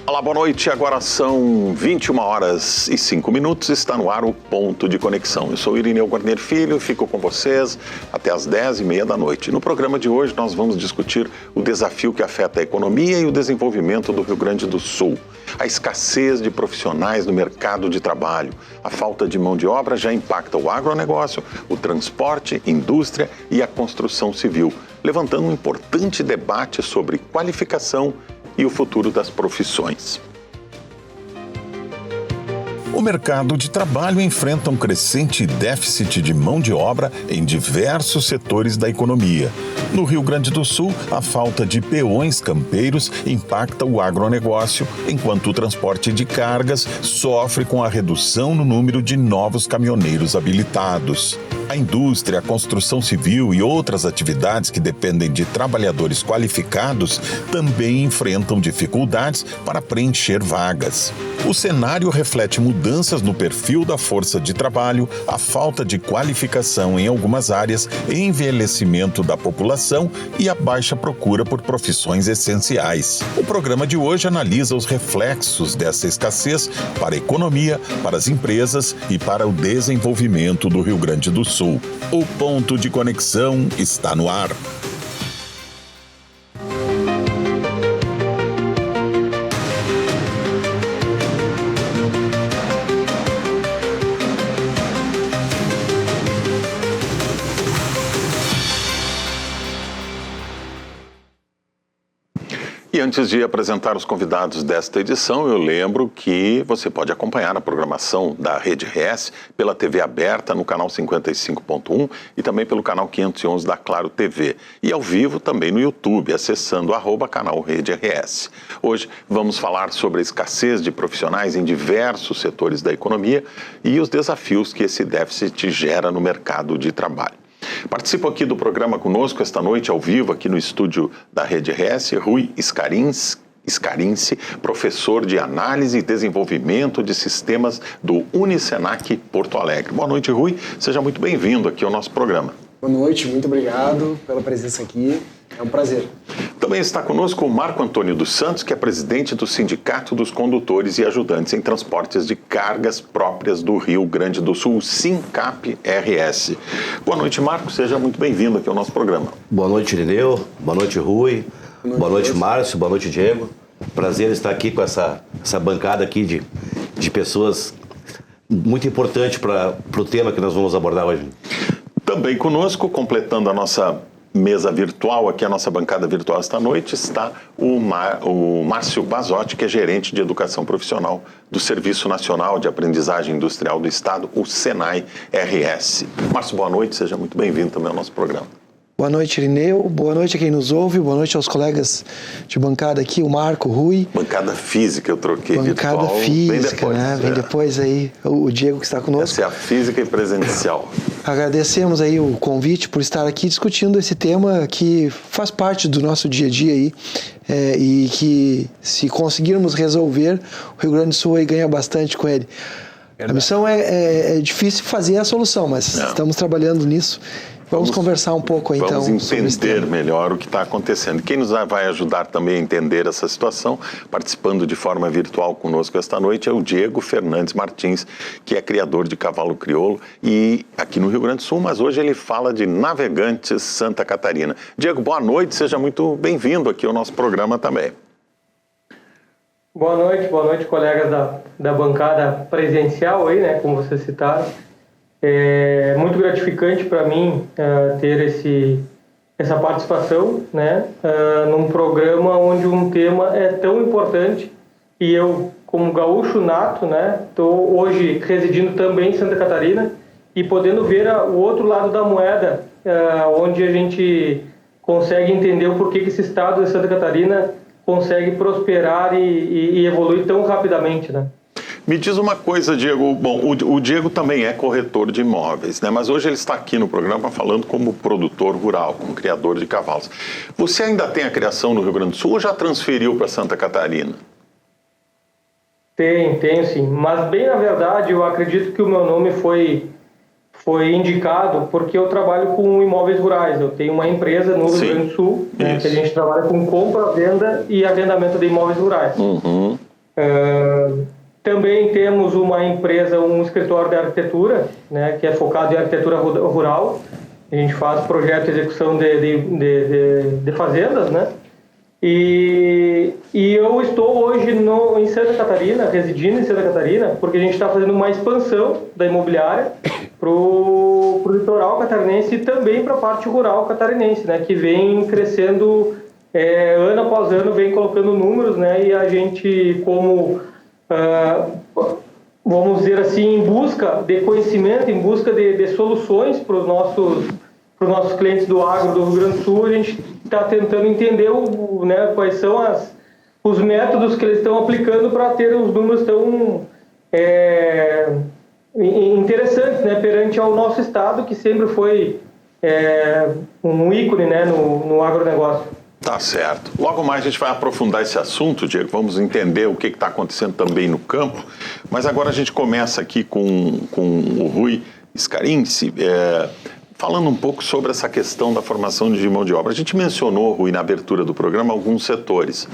Olá, boa noite. Agora são 21 horas e 5 minutos. Está no ar o Ponto de Conexão. Eu sou Irineu Guarnieri Filho, fico com vocês até as 10h30 da noite. No programa de hoje nós vamos discutir o desafio que afeta a economia e o desenvolvimento do Rio Grande do Sul. A escassez de profissionais no mercado de trabalho. A falta de mão de obra já impacta o agronegócio, o transporte, indústria e a construção civil, levantando um importante debate sobre qualificação e o futuro das profissões. O mercado de trabalho enfrenta um crescente déficit de mão de obra em diversos setores da economia. No Rio Grande do Sul, a falta de peões campeiros impacta o agronegócio, enquanto o transporte de cargas sofre com a redução no número de novos caminhoneiros habilitados. A indústria, a construção civil e outras atividades que dependem de trabalhadores qualificados também enfrentam dificuldades para preencher vagas. O cenário reflete mudanças no perfil da força de trabalho, a falta de qualificação em algumas áreas, envelhecimento da população e a baixa procura por profissões essenciais. O programa de hoje analisa os reflexos dessa escassez para a economia, para as empresas e para o desenvolvimento do Rio Grande do Sul. O Ponto de Conexão está no ar. E antes de apresentar os convidados desta edição, eu lembro que você pode acompanhar a programação da Rede RS pela TV aberta no canal 55.1 e também pelo canal 511 da Claro TV. E ao vivo também no YouTube, acessando @canal Rede RS. Hoje vamos falar sobre a escassez de profissionais em diversos setores da economia e os desafios que esse déficit gera no mercado de trabalho. Participo aqui do programa conosco esta noite, ao vivo, aqui no estúdio da Rede RS, Rui Scarinci, professor de Análise e Desenvolvimento de Sistemas do Unicenac Porto Alegre. Boa noite, Rui. Seja muito bem-vindo aqui ao nosso programa. Boa noite, muito obrigado pela presença aqui. É um prazer. Também está conosco o Marco Antônio dos Santos, que é presidente do Sindicato dos Condutores e Ajudantes em Transportes de Cargas Próprias do Rio Grande do Sul, SINCAP-RS. Boa noite, Marco. Seja muito bem-vindo aqui ao nosso programa. Boa noite, Irineu. Boa noite, Rui. Boa noite, Márcio. Boa noite, Diego. Prazer estar aqui com essa bancada aqui de pessoas muito importante para o tema que nós vamos abordar hoje. Também conosco, completando a nossa mesa virtual, aqui a nossa bancada virtual esta noite, está o Márcio Basotti, que é gerente de educação profissional do Serviço Nacional de Aprendizagem Industrial do Estado, o SENAI-RS. Márcio, boa noite, seja muito bem-vindo também ao nosso programa. Boa noite, Irineu. Boa noite a quem nos ouve. Boa noite aos colegas de bancada aqui, o Marco, o Rui. Bancada física, eu troquei bancada virtual. Física, vem depois, né? Vem depois aí o Diego que está conosco. Essa é a física e presencial. Agradecemos aí o convite por estar aqui discutindo esse tema que faz parte do nosso dia a dia aí e que, se conseguirmos resolver, o Rio Grande do Sul aí ganha bastante com ele. Verdade. A missão é difícil fazer a solução, mas estamos trabalhando nisso. Vamos conversar um pouco então. Vamos entender melhor o que está acontecendo. Quem nos vai ajudar também a entender essa situação, participando de forma virtual conosco esta noite, é o Diego Fernandes Martins, que é criador de cavalo crioulo e aqui no Rio Grande do Sul, mas hoje ele fala de Navegantes, Santa Catarina. Diego, boa noite, seja muito bem-vindo aqui ao nosso programa também. Boa noite, colegas da bancada presencial aí, né, como vocês citaram. É muito gratificante para mim ter essa participação, né, num programa onde um tema é tão importante e eu, como gaúcho nato, né, estou hoje residindo também em Santa Catarina e podendo ver o outro lado da moeda, onde a gente consegue entender o porquê que esse estado de Santa Catarina consegue prosperar e evoluir tão rapidamente, né? Me diz uma coisa, Diego. Bom, o Diego também é corretor de imóveis, né? Mas hoje ele está aqui no programa falando como produtor rural, como criador de cavalos. Você ainda tem a criação no Rio Grande do Sul ou já transferiu para Santa Catarina? Tenho sim. Mas, bem na verdade, eu acredito que o meu nome foi indicado porque eu trabalho com imóveis rurais. Eu tenho uma empresa no Rio Grande do Sul, né, que a gente trabalha com compra, venda e arrendamento de imóveis rurais. Uhum. Também temos uma empresa, um escritório de arquitetura, né, que é focado em arquitetura rural. A gente faz projeto de execução de fazendas, né? E eu estou hoje em Santa Catarina, residindo em Santa Catarina, porque a gente está fazendo uma expansão da imobiliária para o litoral catarinense e também para a parte rural catarinense, né? Que vem crescendo ano após ano, vem colocando números, né? E a gente, como... vamos dizer assim, em busca de conhecimento, em busca de soluções para os nossos clientes do agro do Rio Grande do Sul, a gente está tentando entender né, quais são os métodos que eles estão aplicando para ter os números tão interessantes, né, perante ao nosso estado, que sempre foi um ícone, né, no agronegócio. Tá certo. Logo mais a gente vai aprofundar esse assunto, Diego. Vamos entender o que está acontecendo também no campo. Mas agora a gente começa aqui com o Rui Scarinci, falando um pouco sobre essa questão da formação de mão de obra. A gente mencionou, Rui, na abertura do programa, alguns setores.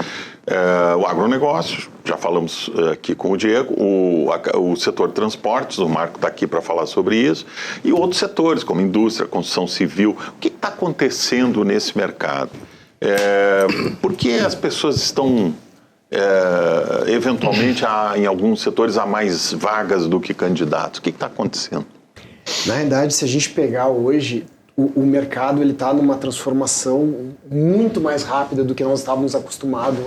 O agronegócio, já falamos aqui com o Diego, o setor de transportes, o Marco está aqui para falar sobre isso, e outros setores, como indústria, construção civil. O que está acontecendo nesse mercado? Por que as pessoas estão, eventualmente, em alguns setores, há mais vagas do que candidatos? O que está acontecendo? Na realidade, se a gente pegar hoje, o mercado está numa transformação muito mais rápida do que nós estávamos acostumados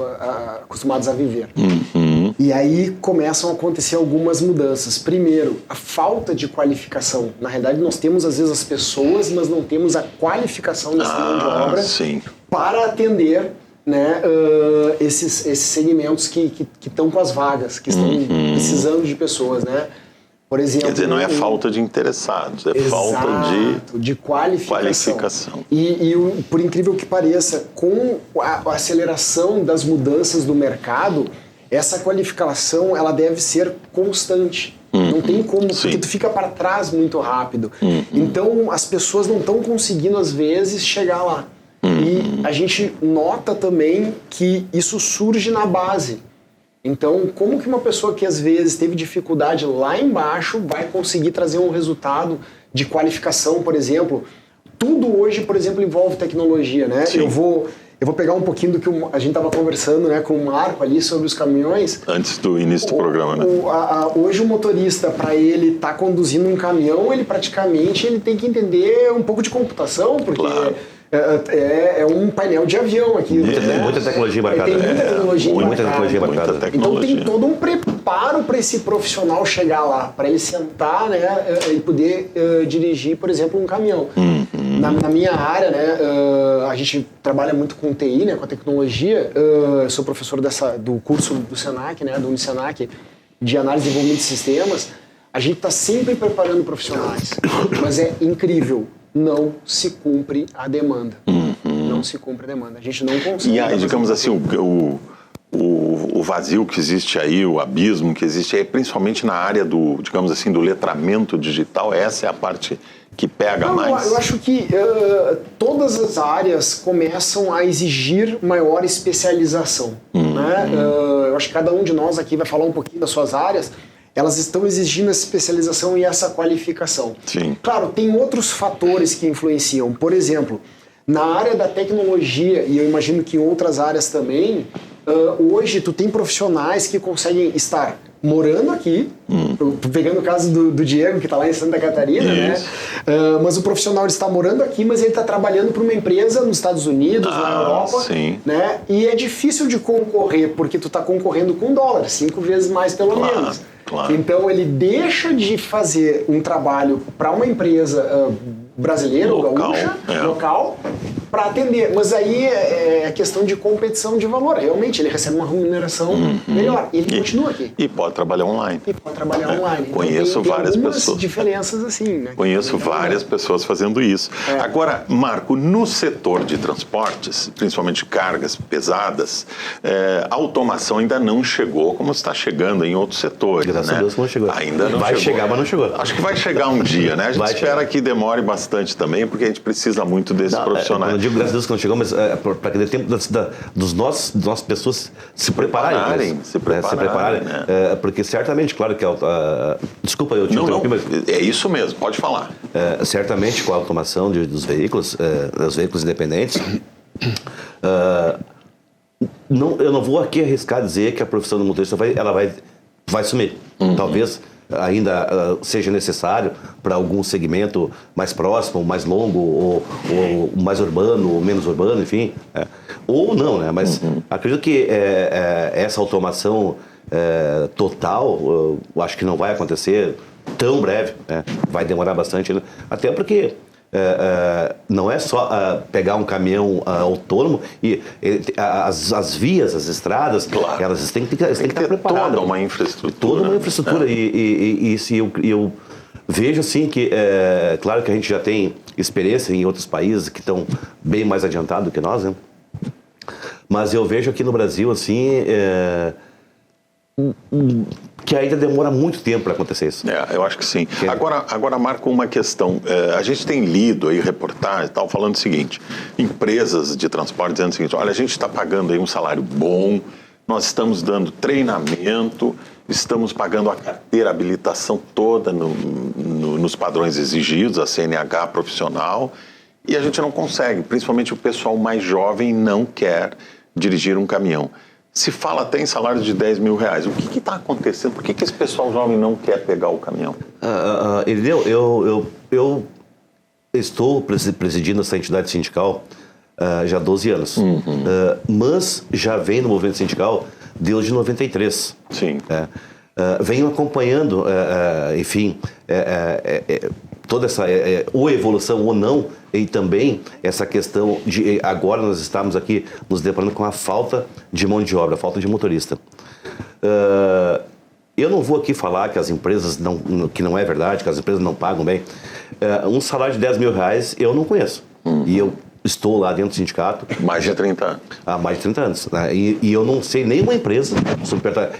a viver. Uhum. E aí começam a acontecer algumas mudanças. Primeiro, a falta de qualificação. Na realidade, nós temos às vezes as pessoas, mas não temos a qualificação dessa mão de obra para atender, né, esses segmentos que estão com as vagas, que estão precisando de pessoas, né? Por exemplo, quer dizer, não é falta de interessados, é falta de qualificação. E por incrível que pareça, com a aceleração das mudanças do mercado, essa qualificação ela deve ser constante. Não tem como, porque tu fica para trás muito rápido. Então, as pessoas não estão conseguindo, às vezes, chegar lá. E a gente nota também que isso surge na base. Então, como que uma pessoa que às vezes teve dificuldade lá embaixo vai conseguir trazer um resultado de qualificação, por exemplo? Tudo hoje, por exemplo, envolve tecnologia, né? Eu vou pegar um pouquinho do que a gente estava conversando, né, com o Marco ali sobre os caminhões. Antes do início do programa, né? Hoje o motorista, para ele estar conduzindo um caminhão, ele tem que entender um pouco de computação, porque... Claro. É um painel de avião aqui. Muita tecnologia embarcada. Tem muita tecnologia embarcada. Então tem todo um preparo para esse profissional chegar lá, para ele sentar, né, e poder dirigir, por exemplo, um caminhão. Na minha área, né, a gente trabalha muito com TI, né, com a tecnologia. Eu sou professor do curso do Senac, né, do Unisenac, de análise e desenvolvimento de sistemas. A gente está sempre preparando profissionais, mas é incrível. Não se cumpre a demanda. Não se cumpre a demanda. A gente não consegue. E aí, digamos assim, o vazio que existe aí, o abismo que existe aí, principalmente na área do, digamos assim, do letramento digital, essa é a parte que pega mais? Eu acho que todas as áreas começam a exigir maior especialização. Né? Eu acho que cada um de nós aqui vai falar um pouquinho das suas áreas. Elas estão exigindo essa especialização e essa qualificação. Sim. Claro, tem outros fatores que influenciam. Por exemplo, na área da tecnologia, e eu imagino que em outras áreas também, hoje tu tem profissionais que conseguem estar morando aqui, pegando o caso do Diego, que está lá em Santa Catarina, né? Mas o profissional está morando aqui, mas ele está trabalhando para uma empresa nos Estados Unidos, na Europa, né? E é difícil de concorrer, porque tu está concorrendo com dólar, 5 vezes mais pelo menos. Claro. Então ele deixa de fazer um trabalho para uma empresa brasileira ou gaúcha, local, para atender. Mas aí é questão de competição de valor. Realmente, ele recebe uma remuneração melhor. E ele continua aqui. E pode trabalhar online. Então, conheço várias pessoas. Diferenças assim, né? Conheço várias pessoas fazendo isso. Agora, Marco, no setor de transportes, principalmente cargas pesadas, a automação ainda não chegou como está chegando em outros setores. Graças a Deus não chegou. Ainda não vai chegar, mas não chegou. Acho que vai chegar um dia, né? A gente espera que demore bastante também, porque a gente precisa muito desses profissionais Eu digo graças a Deus que não chegou, mas para que dê tempo das nossas pessoas se prepararem. Se prepararem. Porque certamente, claro que... desculpa, eu te interrompi, mas... É isso mesmo, pode falar. Certamente, com a automação dos veículos independentes, eu não vou aqui arriscar dizer que a profissão do motorista vai sumir. Talvez ainda seja necessário para algum segmento mais próximo, mais longo, ou mais urbano, ou menos urbano, enfim. Ou não, né? Mas acredito que essa automação total, eu acho que não vai acontecer tão breve, vai demorar bastante, né? Até porque não é só pegar um caminhão autônomo e as vias, as estradas, claro, elas têm que estar preparadas. Toda uma infraestrutura. Toda uma infraestrutura. E eu vejo assim que, claro que a gente já tem experiência em outros países que estão bem mais adiantados do que nós, né? Mas eu vejo aqui no Brasil, assim, que ainda demora muito tempo para acontecer isso. Eu acho que sim. Agora Marco, uma questão. A gente tem lido aí reportagens e tal, falando o seguinte: empresas de transporte dizendo o seguinte: olha, a gente está pagando aí um salário bom, nós estamos dando treinamento, estamos pagando a carteira, a habilitação toda nos padrões exigidos, a CNH profissional, e a gente não consegue, principalmente o pessoal mais jovem não quer dirigir um caminhão. Se fala até em salário de 10 mil reais. O que está acontecendo? Por que esse pessoal jovem não quer pegar o caminhão? Eu estou presidindo essa entidade sindical já há 12 anos. Mas já venho no movimento sindical desde 93. Sim. Venho acompanhando, enfim, toda essa ou evolução ou não, e também essa questão de agora nós estamos aqui nos deparando com a falta de mão de obra, a falta de motorista. Eu não vou aqui falar que as empresas que não é verdade, que as empresas não pagam bem. Um salário de 10 mil reais eu não conheço. E eu estou lá dentro do sindicato. Mais de 30 anos. Há mais de 30 anos. Né? E eu não sei nenhuma empresa,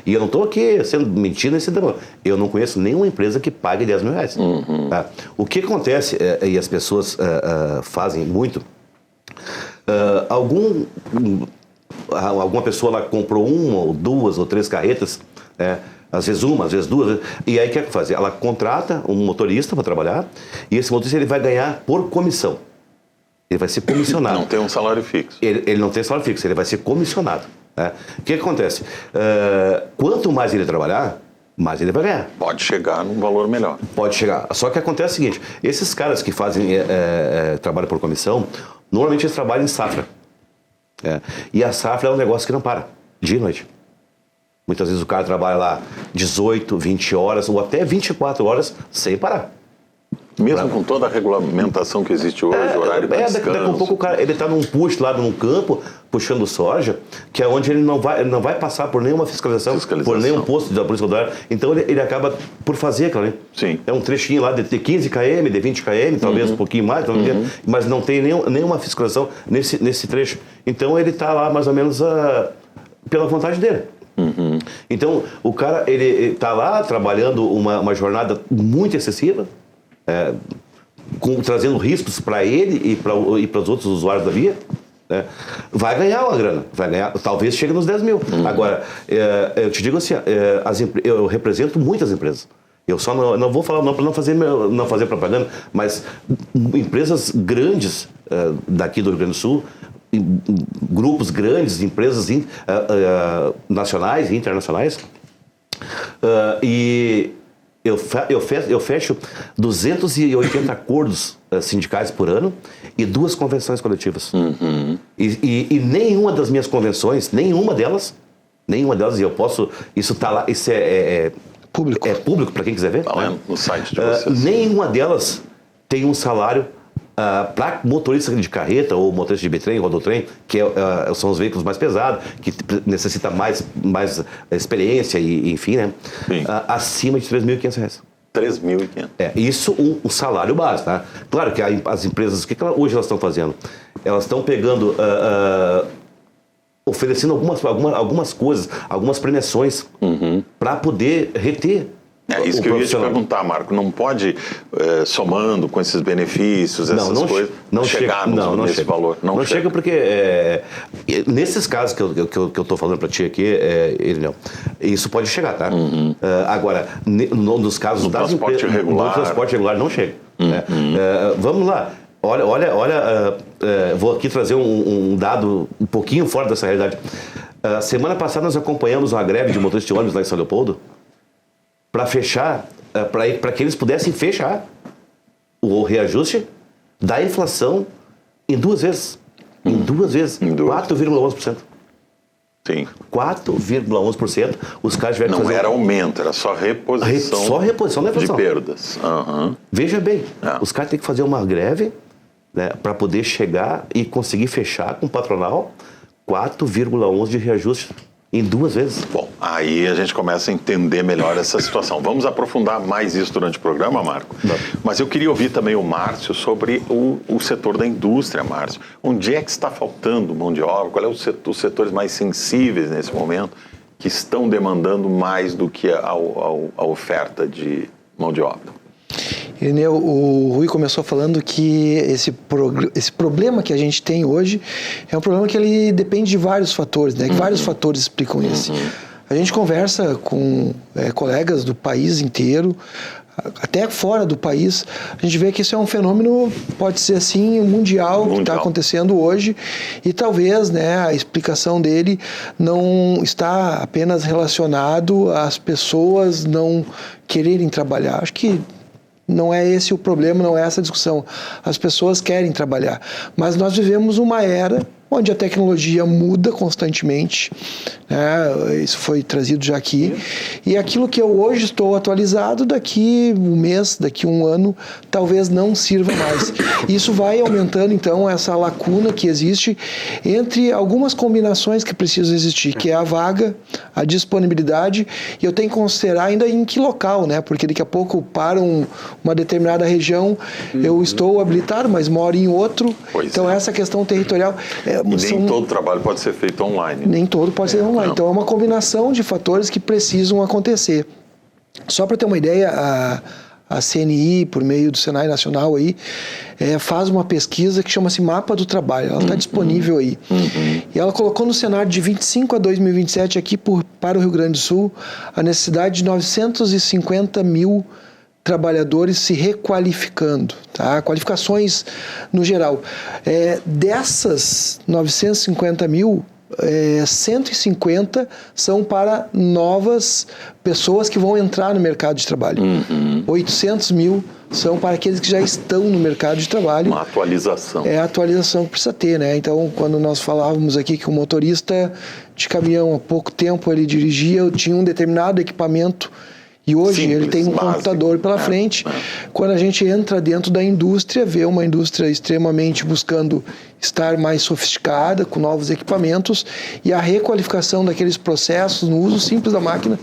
e eu não estou aqui sendo mentindo nesse debate, eu não conheço nenhuma empresa que pague 10 mil reais. Tá? O que acontece, e as pessoas fazem muito, alguma pessoa lá comprou uma ou duas ou três carretas, às vezes uma, às vezes duas, e aí o que fazer? Ela contrata um motorista para trabalhar, e esse motorista ele vai ganhar por comissão. Ele vai ser comissionado. Não tem um salário fixo. Ele não tem salário fixo, ele vai ser comissionado. Né? O que acontece? Quanto mais ele trabalhar, mais ele vai ganhar. Pode chegar num valor melhor. Pode chegar. Só que acontece o seguinte: esses caras que fazem trabalho por comissão, normalmente eles trabalham em safra. E a safra é um negócio que não para, dia e noite. Muitas vezes o cara trabalha lá 18, 20 horas ou até 24 horas sem parar. Mesmo com toda a regulamentação que existe hoje, horário para descanso. Daqui a pouco o cara, ele está num push lá num campo, puxando soja, que é onde ele não vai passar por nenhuma fiscalização, por nenhum posto da Polícia Rodoviária. Então ele acaba por fazer aquilo ali. Sim. É um trechinho lá de 15 km, de 20 km, talvez um pouquinho mais, mas não tem nenhuma fiscalização nesse trecho. Então ele está lá mais ou menos pela vontade dele. Então o cara ele está lá trabalhando uma jornada muito excessiva, trazendo riscos para ele e para os outros usuários da via, vai ganhar uma grana, talvez chegue nos 10 mil. Agora, eu te digo assim, eu represento muitas empresas. Eu só não vou falar para não fazer propaganda, mas empresas grandes daqui do Rio Grande do Sul, grupos grandes, empresas nacionais e internacionais, e eu fecho 280 acordos sindicais por ano e 2 convenções coletivas. E nenhuma das minhas convenções, nenhuma delas, e eu posso, isso está lá, isso é público. É público para quem quiser ver. No site de vocês. Nenhuma delas tem um salário para motorista de carreta ou motorista de bitrem, rodotrem, que são os veículos mais pesados, que necessita mais experiência e enfim, né? Acima de R$ 3.500. 3.500. Isso um salário básico, tá? Claro que as empresas, o que hoje elas estão fazendo? Elas estão pegando, oferecendo algumas coisas, algumas premiações para poder reter É isso que eu ia te perguntar, Marco. Não pode, somando com esses benefícios, essas coisas, chegar nesse valor? Não chega porque, nesses casos que eu estou falando para ti aqui, isso pode chegar, tá? Agora, nos casos das empresas, do transporte regular, não chega. Vamos lá. Olha, vou aqui trazer um dado um pouquinho fora dessa realidade. Semana passada nós acompanhamos uma greve de motoristas de ônibus lá em São Leopoldo, para fechar, para que eles pudessem fechar o reajuste da inflação em 2 vezes. Em 2 vezes. 4,11%. Sim. 4,11%. Os caras tiveram que fazer... Não era aumento, era só reposição. Só reposição da inflação. De perdas. Veja bem, os caras têm que fazer uma greve, né, para poder chegar e conseguir fechar com o patronal 4,11% de reajuste. Em 2 vezes. Bom, aí a gente começa a entender melhor essa situação. Vamos aprofundar mais isso durante o programa, Marco. Mas eu queria ouvir também o Márcio sobre o setor da indústria, Márcio. Onde é que está faltando mão de obra? Qual é os setores mais sensíveis nesse momento que estão demandando mais do que a oferta de mão de obra? Irineu, o Rui começou falando que esse problema que a gente tem hoje é um problema que ele depende de vários fatores, né? Que vários fatores explicam isso. A gente conversa com colegas do país inteiro, até fora do país, a gente vê que isso é um fenômeno, pode ser assim, mundial. Que está acontecendo hoje, e talvez, né, a explicação dele não está apenas relacionado às pessoas não quererem trabalhar. Acho que não é esse o problema, não é essa a discussão. As pessoas querem trabalhar, mas nós vivemos uma era onde a tecnologia muda constantemente, né? Isso foi trazido já aqui, e aquilo que eu hoje estou atualizado, daqui um mês, daqui um ano, talvez não sirva mais. Isso vai aumentando, então, essa lacuna que existe entre algumas combinações que precisam existir, que é a vaga, a disponibilidade, e eu tenho que considerar ainda em que local, né? Porque daqui a pouco, para uma determinada região, eu estou habilitado, mas moro em outro, então essa questão territorial... E nem todo trabalho pode ser feito online. Nem todo pode ser online. Então é uma combinação de fatores que precisam acontecer. Só para ter uma ideia, a CNI, por meio do Senai Nacional, aí, faz uma pesquisa que chama-se Mapa do Trabalho. Ela está disponível aí. E ela colocou no cenário de 25 a 2027, aqui para o Rio Grande do Sul, a necessidade de 950 mil trabalhadores se requalificando, tá? Qualificações no geral. Dessas 950 mil, 150 são para novas pessoas que vão entrar no mercado de trabalho. 800 mil são para aqueles que já estão no mercado de trabalho. Uma atualização. É a atualização que precisa ter, né? Então, quando nós falávamos aqui que o motorista de caminhão, há pouco tempo ele dirigia, tinha um determinado equipamento, e hoje simples, ele tem um computador pela frente. Quando a gente entra dentro da indústria, vê uma indústria extremamente buscando estar mais sofisticada, com novos equipamentos, e a requalificação daqueles processos, no uso simples da máquina,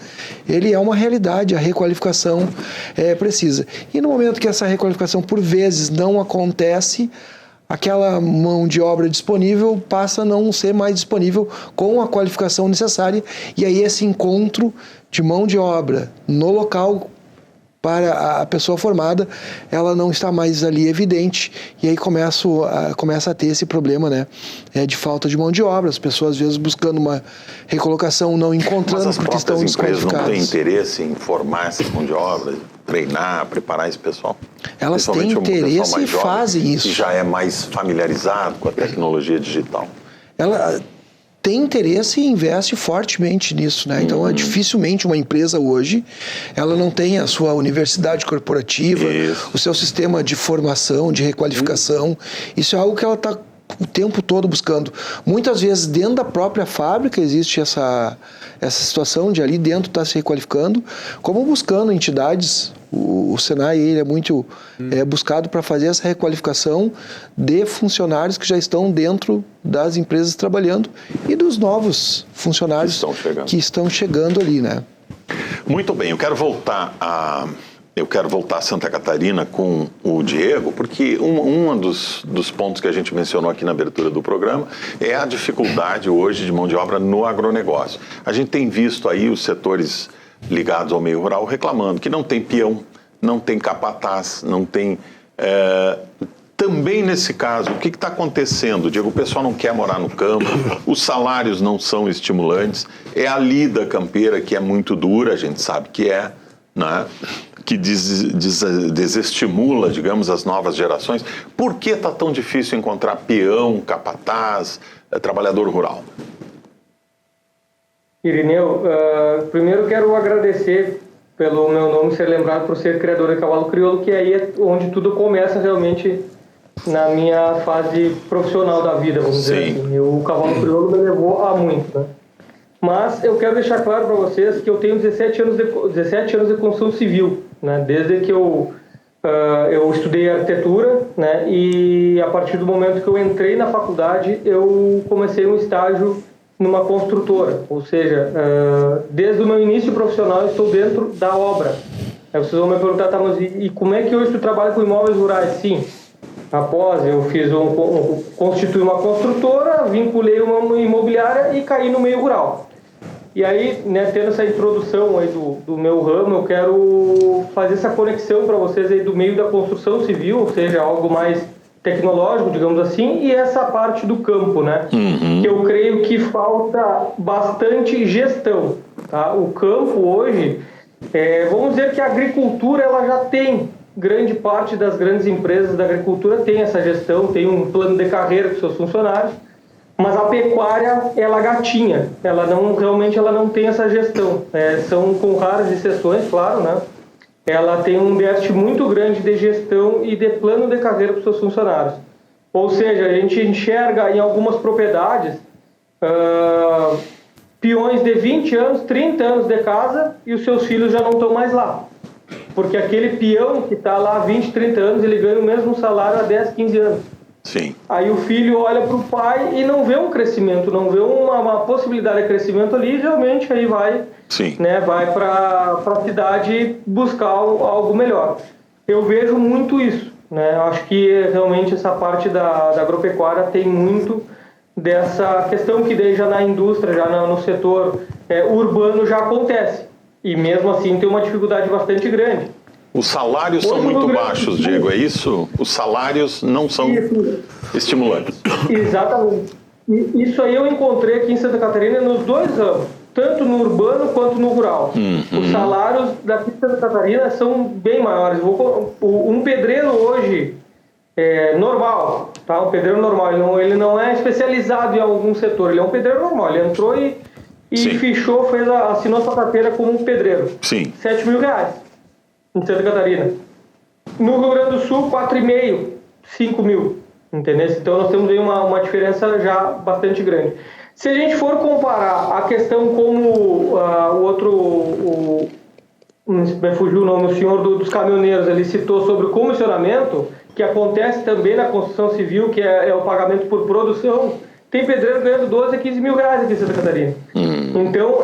ele é uma realidade, a requalificação precisa. E no momento que essa requalificação, por vezes, não acontece, aquela mão de obra disponível passa a não ser mais disponível com a qualificação necessária, e aí esse encontro de mão de obra no local para a pessoa formada, ela não está mais ali evidente, e aí começa a ter esse problema, né, de falta de mão de obra, as pessoas às vezes buscando uma recolocação, não encontrando porque estão desqualificadas. Mas as próprias empresas não têm interesse em formar essa mão de obra, treinar, preparar esse pessoal? Elas têm interesse e fazem isso. Que já é mais familiarizado com a tecnologia digital. Ela tem interesse e investe fortemente nisso, né? Então, dificilmente uma empresa hoje, ela não tem a sua universidade corporativa, o seu sistema de formação, de requalificação. Isso é algo que ela está o tempo todo buscando. Muitas vezes, dentro da própria fábrica, existe essa situação de ali dentro estar se requalificando, como buscando entidades. O Senai ele é muito buscado para fazer essa requalificação de funcionários que já estão dentro das empresas trabalhando e dos novos funcionários que estão chegando ali, né? Muito bem, eu quero voltar a Santa Catarina com o Diego, porque um dos pontos que a gente mencionou aqui na abertura do programa é a dificuldade hoje de mão de obra no agronegócio. A gente tem visto aí os setores ligados ao meio rural reclamando que não tem peão, não tem capataz, não tem... Também nesse caso, o que está acontecendo? Diego, o pessoal não quer morar no campo, os salários não são estimulantes, é a lida campeira que é muito dura, a gente sabe que é, né? Que desestimula, digamos, as novas gerações. Por que está tão difícil encontrar peão, capataz, trabalhador rural? Irineu, primeiro quero agradecer pelo meu nome ser lembrado por ser criador de cavalo crioulo, que aí é onde tudo começa realmente na minha fase profissional da vida, vamos dizer assim. O cavalo crioulo me levou a muito, né? Mas eu quero deixar claro para vocês que eu tenho 17 anos de construção civil, né? Desde que eu estudei arquitetura, né? E a partir do momento que eu entrei na faculdade, eu comecei um estágio numa construtora, ou seja, desde o meu início profissional eu estou dentro da obra. Aí vocês vão me perguntar, tá, mas e como é que hoje tu trabalha com imóveis rurais? Sim, após eu constituí uma construtora, vinculei uma imobiliária e caí no meio rural. E aí, né, tendo essa introdução aí do meu ramo, eu quero fazer essa conexão para vocês aí do meio da construção civil, ou seja, algo mais tecnológico, digamos assim, e essa parte do campo, né? Que eu creio que falta bastante gestão, tá? O campo hoje, vamos dizer que a agricultura ela já tem, grande parte das grandes empresas da agricultura tem essa gestão, tem um plano de carreira para os seus funcionários, mas a pecuária, ela gatinha, realmente ela não tem essa gestão, são com raras exceções, claro, né? Ela tem um déficit muito grande de gestão e de plano de carreira para os seus funcionários. Ou seja, a gente enxerga em algumas propriedades peões de 20 anos, 30 anos de casa e os seus filhos já não estão mais lá. Porque aquele peão que está lá há 20, 30 anos, ele ganha o mesmo salário há 10, 15 anos. Sim. Aí o filho olha para o pai e não vê um crescimento, não vê uma possibilidade de crescimento ali, e realmente aí vai, né, vai para a cidade buscar algo melhor. Eu vejo muito isso, né? Acho que realmente essa parte da agropecuária tem muito dessa questão que daí já na indústria, já no setor urbano já acontece. E mesmo assim tem uma dificuldade bastante grande. Os salários são muito baixos, Diego, é isso? Os salários não são estimulantes. Exatamente. E isso aí eu encontrei aqui em Santa Catarina nos dois ramos, tanto no urbano quanto no rural. Os salários daqui de Santa Catarina são bem maiores. Um pedreiro hoje normal, tá? Um pedreiro normal, ele não é especializado em algum setor, ele é um pedreiro normal, ele entrou e fichou, assinou sua carteira como um pedreiro. Sim. R$7.000 em Santa Catarina. No Rio Grande do Sul, 4,5, 5 mil, entendeu? Então nós temos aí uma diferença já bastante grande. Se a gente for comparar a questão como me fugiu o nome, o senhor dos caminhoneiros, ele citou sobre o comissionamento, que acontece também na construção civil, que é o pagamento por produção. Tem pedreiro ganhando 12 a 15 mil reais aqui em Santa Catarina. Então,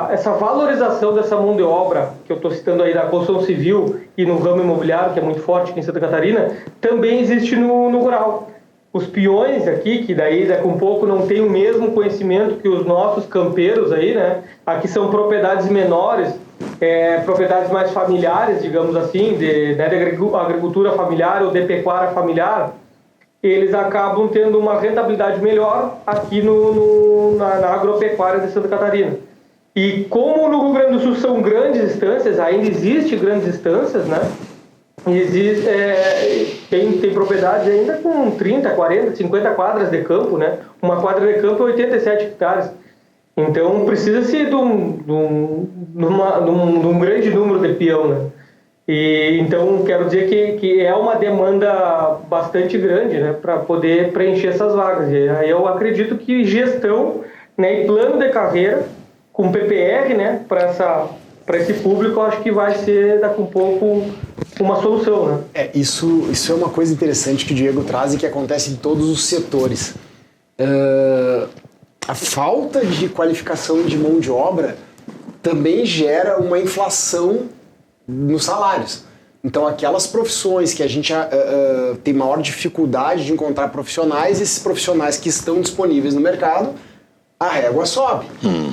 essa valorização dessa mão de obra, que eu estou citando aí da construção civil e no ramo imobiliário, que é muito forte aqui em Santa Catarina, também existe no rural. Os peões aqui, que daí daqui um pouco não tem o mesmo conhecimento que os nossos campeiros aí, né? Aqui são propriedades menores, propriedades mais familiares, digamos assim, de agricultura familiar ou de pecuária familiar. Eles acabam tendo uma rentabilidade melhor aqui na agropecuária de Santa Catarina. E como no Rio Grande do Sul são grandes estâncias, ainda existem grandes estâncias, né? Tem propriedades ainda com 30, 40, 50 quadras de campo, né? Uma quadra de campo é 87 hectares. Então precisa-se de um grande número de peão, né? E, então, quero dizer que é uma demanda bastante grande, né, para poder preencher essas vagas. E aí eu acredito que gestão, né, e plano de carreira com PPR, né, para esse público, eu acho que vai ser daqui a um pouco uma solução, né? Isso é uma coisa interessante que o Diego traz e que acontece em todos os setores. A falta de qualificação de mão de obra também gera uma inflação nos salários. Então, aquelas profissões que a gente tem maior dificuldade de encontrar profissionais, esses profissionais que estão disponíveis no mercado, a régua sobe,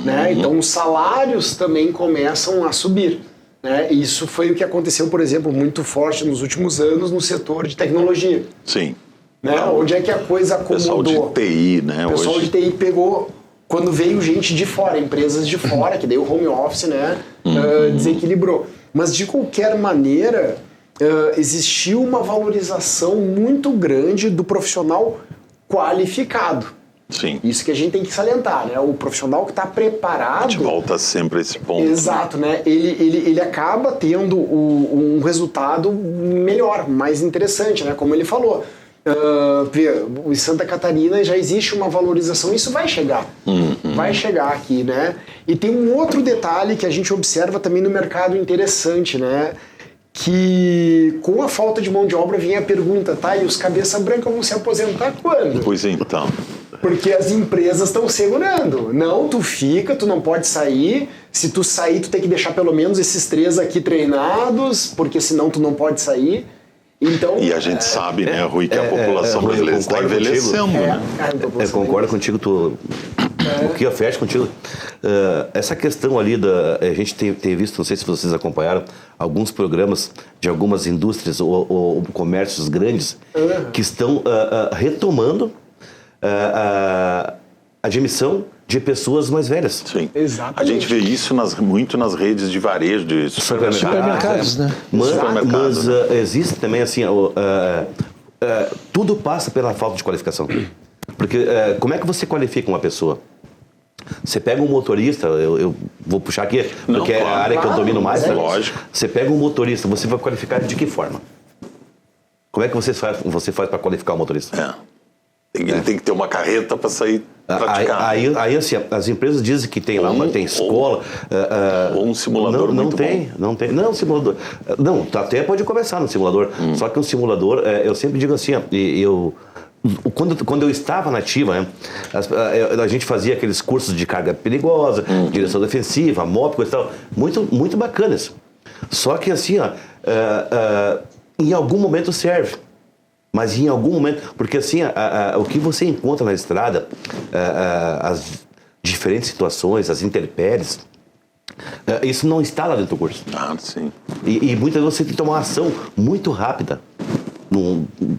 né? Então os salários também começam a subir, né? Isso foi o que aconteceu, por exemplo, muito forte nos últimos anos no setor de tecnologia. Sim. Né? Onde é que a coisa acomodou? Pessoal de TI, né? O pessoal de TI pegou, quando veio gente de fora, empresas de fora, que daí o home office, né, desequilibrou. Mas de qualquer maneira, existiu uma valorização muito grande do profissional qualificado. Sim. Isso que a gente tem que salientar, né? O profissional que está preparado... A gente volta sempre a esse ponto. Exato, né? Ele acaba tendo um resultado melhor, mais interessante, né? Como ele falou. Em Santa Catarina já existe uma valorização, isso vai chegar. Vai chegar aqui, né? E tem um outro detalhe que a gente observa também no mercado interessante, né? Que com a falta de mão de obra vem a pergunta, tá? E os cabeça branca vão se aposentar quando? Pois então. Porque as empresas estão segurando. Não, tu fica, tu não pode sair. Se tu sair, tu tem que deixar pelo menos esses 3 aqui treinados, porque senão tu não pode sair. Então, e a gente sabe, né, Rui, que a população brasileira está envelhecendo, né? Eu concordo contigo, o que eu fecho contigo. Essa questão ali, a gente tem visto, não sei se vocês acompanharam, alguns programas de algumas indústrias ou comércios grandes que estão retomando a admissão de pessoas mais velhas. Sim. Exatamente. A gente vê isso muito nas redes de varejo, de Supermercados, né? Mas existe também assim, tudo passa pela falta de qualificação. Porque como é que você qualifica uma pessoa? Você pega um motorista, eu vou puxar aqui, porque é a área que eu domino mais. Né? Lógico. Você pega um motorista, você vai qualificar de que forma? Como é que você faz para qualificar o motorista? Ele tem que ter uma carreta para sair praticar. Aí assim, as empresas dizem que tem lá, tem escola. Ou um simulador não tem. Não, simulador. Não, até pode começar no simulador. Só que um simulador, eu sempre digo assim, quando eu estava na ativa, né, a gente fazia aqueles cursos de carga perigosa, direção defensiva, MOP, e tal, muito bacanas. Só que assim, em algum momento serve. Mas em algum momento, porque assim, o que você encontra na estrada, as diferentes situações, as intempéries, isso não está lá dentro do curso. Sim. E muitas vezes você tem que tomar uma ação muito rápida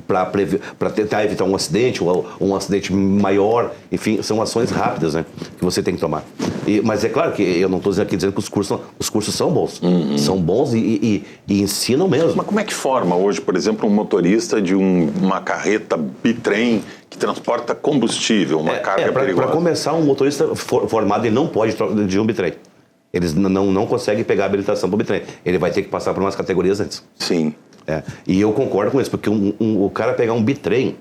para tentar evitar um acidente ou um acidente maior. Enfim, são ações rápidas, né, que você tem que tomar. Mas é claro que eu não estou aqui dizendo que os cursos são bons. São bons e ensinam mesmo. Mas como é que forma hoje, por exemplo, um motorista de uma carreta bitrem que transporta combustível, uma carga perigosa? Para começar, um motorista formado ele não pode de um bitrem. Eles não conseguem pegar a habilitação para o bitrem. Ele vai ter que passar por umas categorias antes. Sim. E eu concordo com isso, porque o cara pegar um bitrem,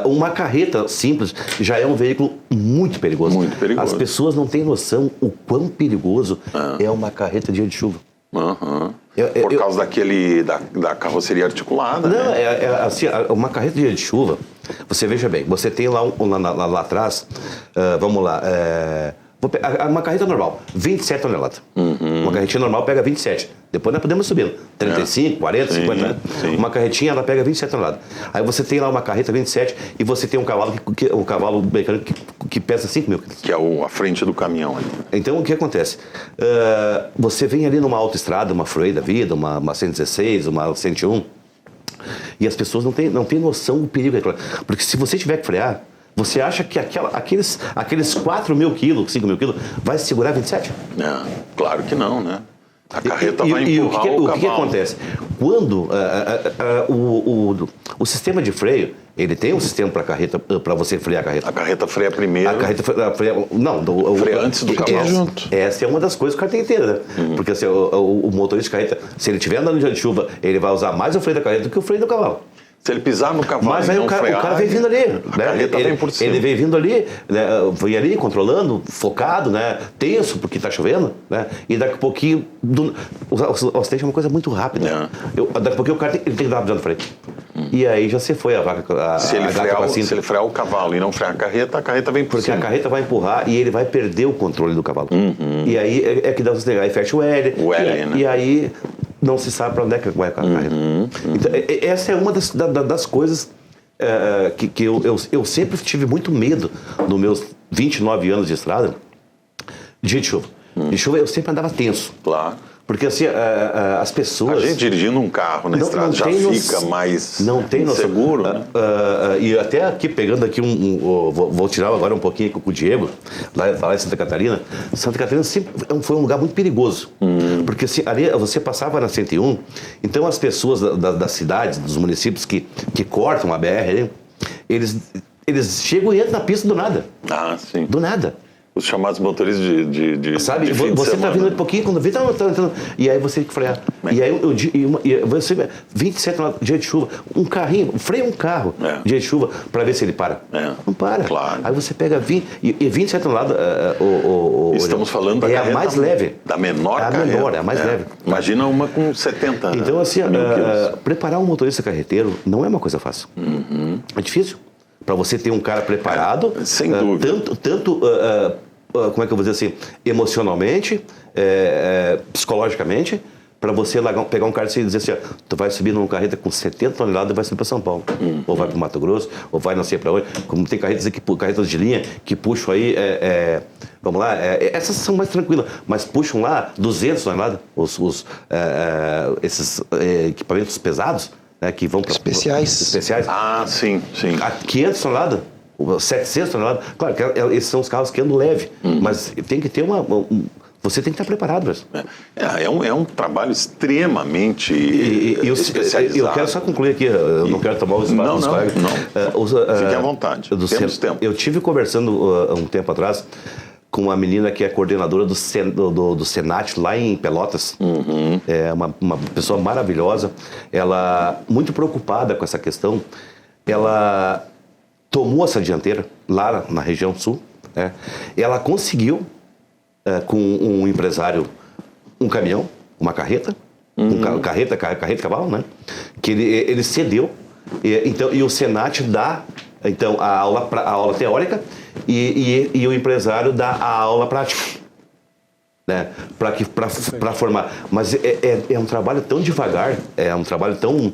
uma carreta simples já é um veículo muito perigoso. Muito perigoso. As pessoas não têm noção o quão perigoso é uma carreta dia de chuva. Por causa da carroceria articulada. Não, né? Assim, uma carreta dia de chuva, você veja bem, você tem lá atrás, vamos lá, uma carreta normal, 27 toneladas. Uma carretinha normal pega 27. Depois nós podemos subir 35, 40, 50. Sim. Uma carretinha, ela pega 27 toneladas. Aí você tem lá uma carreta 27 e você tem um cavalo mecânico que pesa 5 mil quilos. Que é a frente do caminhão ali. Então o que acontece? Você vem ali numa autoestrada, uma Freeway da vida, uma 116, uma 101, e as pessoas não têm noção do perigo. Porque se você tiver que frear, você acha que aqueles 4 mil quilos, 5 mil quilos, vai segurar 27? Claro que não, né? A carreta vai empurrar o cavalo. O que acontece? Quando o sistema de freio, ele tem um sistema para você frear a carreta. A carreta freia primeiro. A carreta freia... Não. Freia antes do cavalo. Junto. Essa é uma das coisas que o cara tem que ter, né? Porque assim, o motorista de carreta, se ele estiver andando de chuva, ele vai usar mais o freio da carreta do que o freio do cavalo. Se ele pisar no cavalo. Mas aí o cara vem vindo ali. A carreta vem por cima. Ele vem vindo ali, né, vem ali controlando, focado, né, tenso porque está chovendo, né, e daqui a pouquinho o acidente é uma coisa muito rápida. Daqui a pouquinho o cara tem que dar uma freio. E aí já se foi a vaca. Se ele frear o cavalo e não frear a carreta vem por cima. Porque a carreta vai empurrar e ele vai perder o controle do cavalo. E aí é que dá os aí fecha o L. O L, né? E aí não se sabe para onde é que vai a carreta. Então, essa é uma das coisas que eu sempre tive muito medo nos meus 29 anos de estrada, dia de chuva. De chuva eu sempre andava tenso. Claro. Porque assim, as pessoas... A gente dirigindo um carro na estrada já fica mais seguro, né? E até aqui, pegando aqui vou tirar agora um pouquinho com o Diego, lá em Santa Catarina. Santa Catarina sempre foi um lugar muito perigoso. Porque assim, ali você passava na 101, então as pessoas das cidades, dos municípios que cortam a BR, eles chegam e entram na pista do nada. Ah, sim. Do nada. Os chamados motoristas de sabe, de fim de você tá semana. vindo um pouquinho, quando vê, tá entrando. E aí você tem que frear. E aí você, 27 dia de chuva, um carrinho, freia um carro, dia de chuva, para ver se ele para. Não para. Claro. Aí você pega 20, e 27 toneladas, Estamos falando da carreta a mais leve. Da menor carreta. A menor, é a mais leve. Imagina uma com 70 Então, assim, mil quilos. preparar um motorista carreteiro não é uma coisa fácil. É difícil. Para você ter um cara preparado, sem dúvida. Tanto como é que eu vou dizer assim, emocionalmente, psicologicamente, para você pegar um cara e dizer assim, tu vai subir numa carreta com 70 toneladas e vai subir para São Paulo. Ou vai para o Mato Grosso, ou vai não sei para onde. Como tem carretas de linha que puxam aí, vamos lá, essas são mais tranquilas, mas puxam lá 200 toneladas, esses equipamentos pesados, né, que vão para... Especiais. Ah, sim. A 500 toneladas, 700 toneladas, claro que esses são os carros que andam leve, mas tem que ter você tem que estar preparado. É um trabalho extremamente especializado. Eu quero só concluir aqui, eu não quero tomar os espaços dos colegas. Fique à vontade, temos tempo. Eu tive conversando um tempo atrás com uma menina que é coordenadora do Senat lá em Pelotas. É uma pessoa maravilhosa, ela muito preocupada com essa questão, ela tomou essa dianteira lá na região sul, né? Ela conseguiu, com um empresário, um caminhão, uma carreta, carreta e cavalo, né? Que ele cedeu, e o Senat dá então, a aula teórica e o empresário dá a aula prática, né? Para formar. Mas é um trabalho tão devagar, é um trabalho tão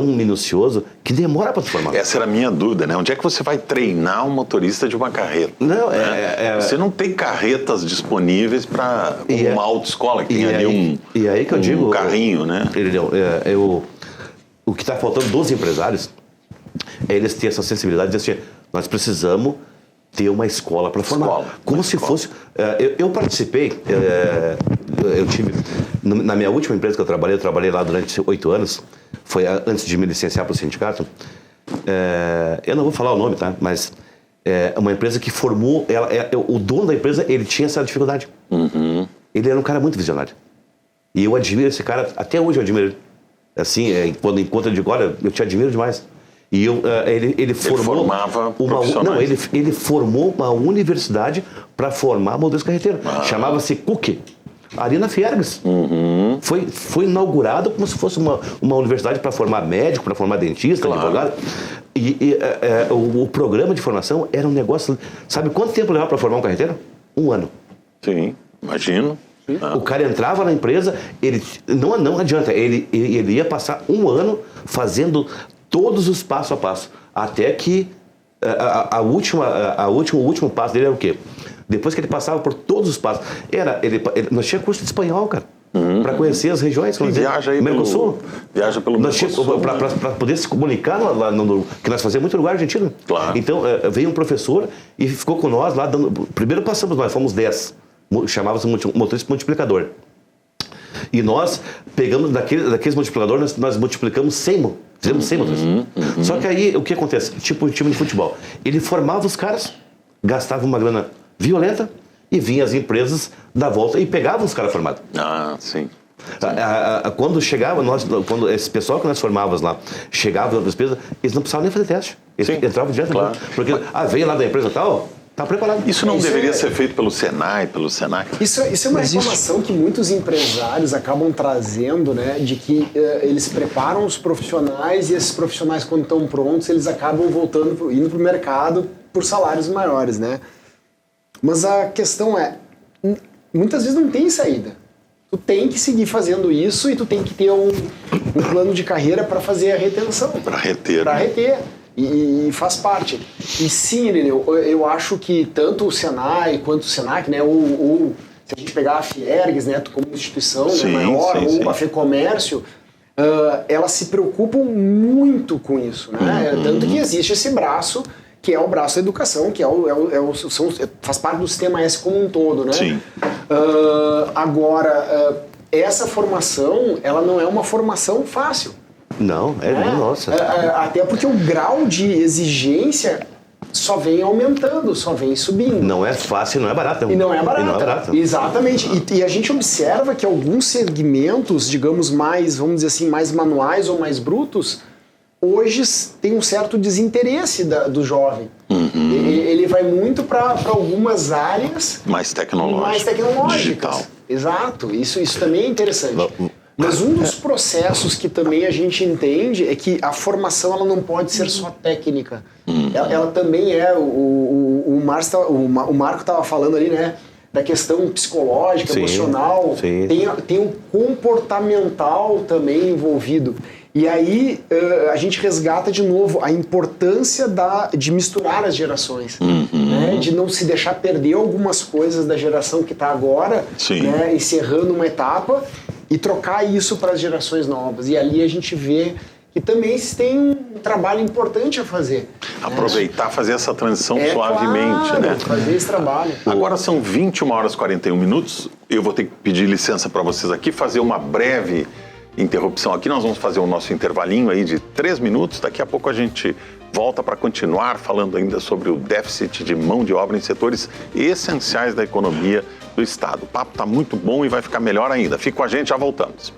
minucioso que demora para formar. Essa era a minha dúvida, né? Onde é que você vai treinar um motorista de uma carreta? Não, Você não tem carretas disponíveis para uma autoescola que tem ali um carrinho, né? O que está faltando dos empresários é eles terem essa sensibilidade de dizer assim, nós precisamos ter uma escola para formar. Como se fosse... Eu participei, eu tive... Na minha última empresa que eu trabalhei lá durante 8 anos, foi antes de me licenciar para o sindicato. Eu não vou falar o nome, tá? Mas é uma empresa que formou... o dono da empresa, ele tinha essa dificuldade. Ele era um cara muito visionário. E eu admiro esse cara, até hoje eu admiro ele. Assim, quando encontro eu digo, olha, eu te admiro demais. E ele formava profissionais. Ele formou uma universidade para formar modelos carreteiros. Chamava-se CUC, ali na Fiergs. Foi inaugurado como se fosse uma universidade para formar médico, para formar dentista, advogado. O programa de formação era um negócio... Sabe quanto tempo levava para formar um carreteiro? 1 ano. Sim, imagino. O cara entrava na empresa, ele não adianta, ele ia passar 1 ano fazendo todos os passo a passo, até que o último passo dele era o quê? Depois que ele passava por todos os passos, nós tínhamos curso de espanhol, cara, para conhecer as regiões, viaja aí Mercosul. Viaja pelo Mercosul. Para poder se comunicar lá que nós fazíamos muito lugar argentino. Claro. Então veio um professor e ficou com nós lá primeiro nós fomos 10, chamava-se motorista multiplicador. E nós pegamos daqueles multiplicadores, nós multiplicamos 100, fizemos 100 motoristas. Só que aí, o que acontece? Tipo um time de futebol. Ele formava os caras, gastava uma grana violenta e vinha as empresas da volta e pegavam os caras formados. Ah, sim. Quando chegava, quando esse pessoal que nós formávamos lá chegava das empresas, eles não precisavam nem fazer teste. Eles entravam direto. Claro. Porque veio lá da empresa tal... Está preparado. Isso não deveria ser feito pelo Senai, pelo Senac? Isso é uma reclamação que muitos empresários acabam trazendo, né? De que eles preparam os profissionais e esses profissionais, quando estão prontos, eles acabam indo para o mercado por salários maiores, né? Mas a questão muitas vezes não tem saída. Tu tem que seguir fazendo isso e tu tem que ter um plano de carreira para fazer a retenção. Para reter. Para reter. E faz parte. E sim, Irineu, eu acho que tanto o Senai quanto o Senac, né, ou se a gente pegar a Fiergs, né, como instituição, sim, né, maior, sim, ou a FEComércio, elas se preocupam muito com isso, né? Tanto que existe esse braço, que é o braço da educação, que faz parte do sistema S como um todo, né? Sim. Agora, essa formação, ela não é uma formação fácil. Não, nossa. Até porque o grau de exigência só vem aumentando, só vem subindo. Não é fácil, não é barato. E não é barato. Exatamente. E a gente observa que alguns segmentos, digamos mais, vamos dizer assim, mais manuais ou mais brutos, hoje tem um certo desinteresse do jovem. Ele vai muito para algumas áreas mais tecnológicas. Digital. Exato. Isso também é interessante. Mas um dos processos que também a gente entende é que a formação ela não pode ser só técnica. Ela também é, o Marco estava falando ali, né, da questão psicológica, emocional, tem o comportamental também envolvido. E aí a gente resgata de novo a importância de misturar as gerações, né, de não se deixar perder algumas coisas da geração que está agora, né, encerrando uma etapa, e trocar isso para as gerações novas. E ali a gente vê que também se tem um trabalho importante a fazer. Aproveitar, fazer essa transição suavemente, claro, né? fazer esse trabalho. Agora são 21 horas e 41 minutos. Eu vou ter que pedir licença para vocês aqui, fazer uma breve interrupção aqui. Nós vamos fazer o nosso intervalinho aí de 3 minutos. Daqui a pouco a gente volta para continuar falando ainda sobre o déficit de mão de obra em setores essenciais da economia do Estado. O papo está muito bom e vai ficar melhor ainda. Fique com a gente, já voltamos.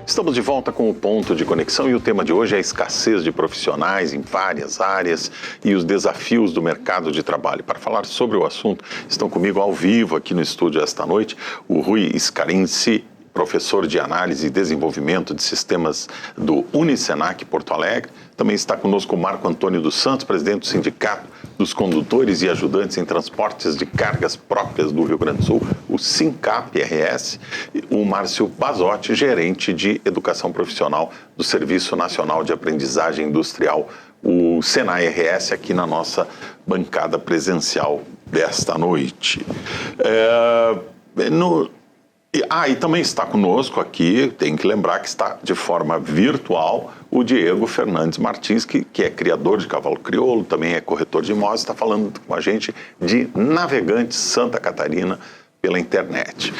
Estamos de volta com o Ponto de Conexão e o tema de hoje é a escassez de profissionais em várias áreas e os desafios do mercado de trabalho. Para falar sobre o assunto, estão comigo ao vivo aqui no estúdio esta noite o Rui Scarinci, professor de Análise e Desenvolvimento de Sistemas do Unisenac Porto Alegre. Também está conosco o Marco Antônio dos Santos, presidente do Sindicato dos Condutores e Ajudantes em Transportes de Cargas Próprias do Rio Grande do Sul, o SINCAP-RS, o Márcio Basotti, gerente de Educação Profissional do Serviço Nacional de Aprendizagem Industrial, o SENAI-RS, aqui na nossa bancada presencial desta noite. E também está conosco aqui, tem que lembrar que está de forma virtual, o Diego Fernandes Martins, que é criador de cavalo crioulo, também é corretor de imóveis, está falando com a gente de Navegantes Santa Catarina pela internet.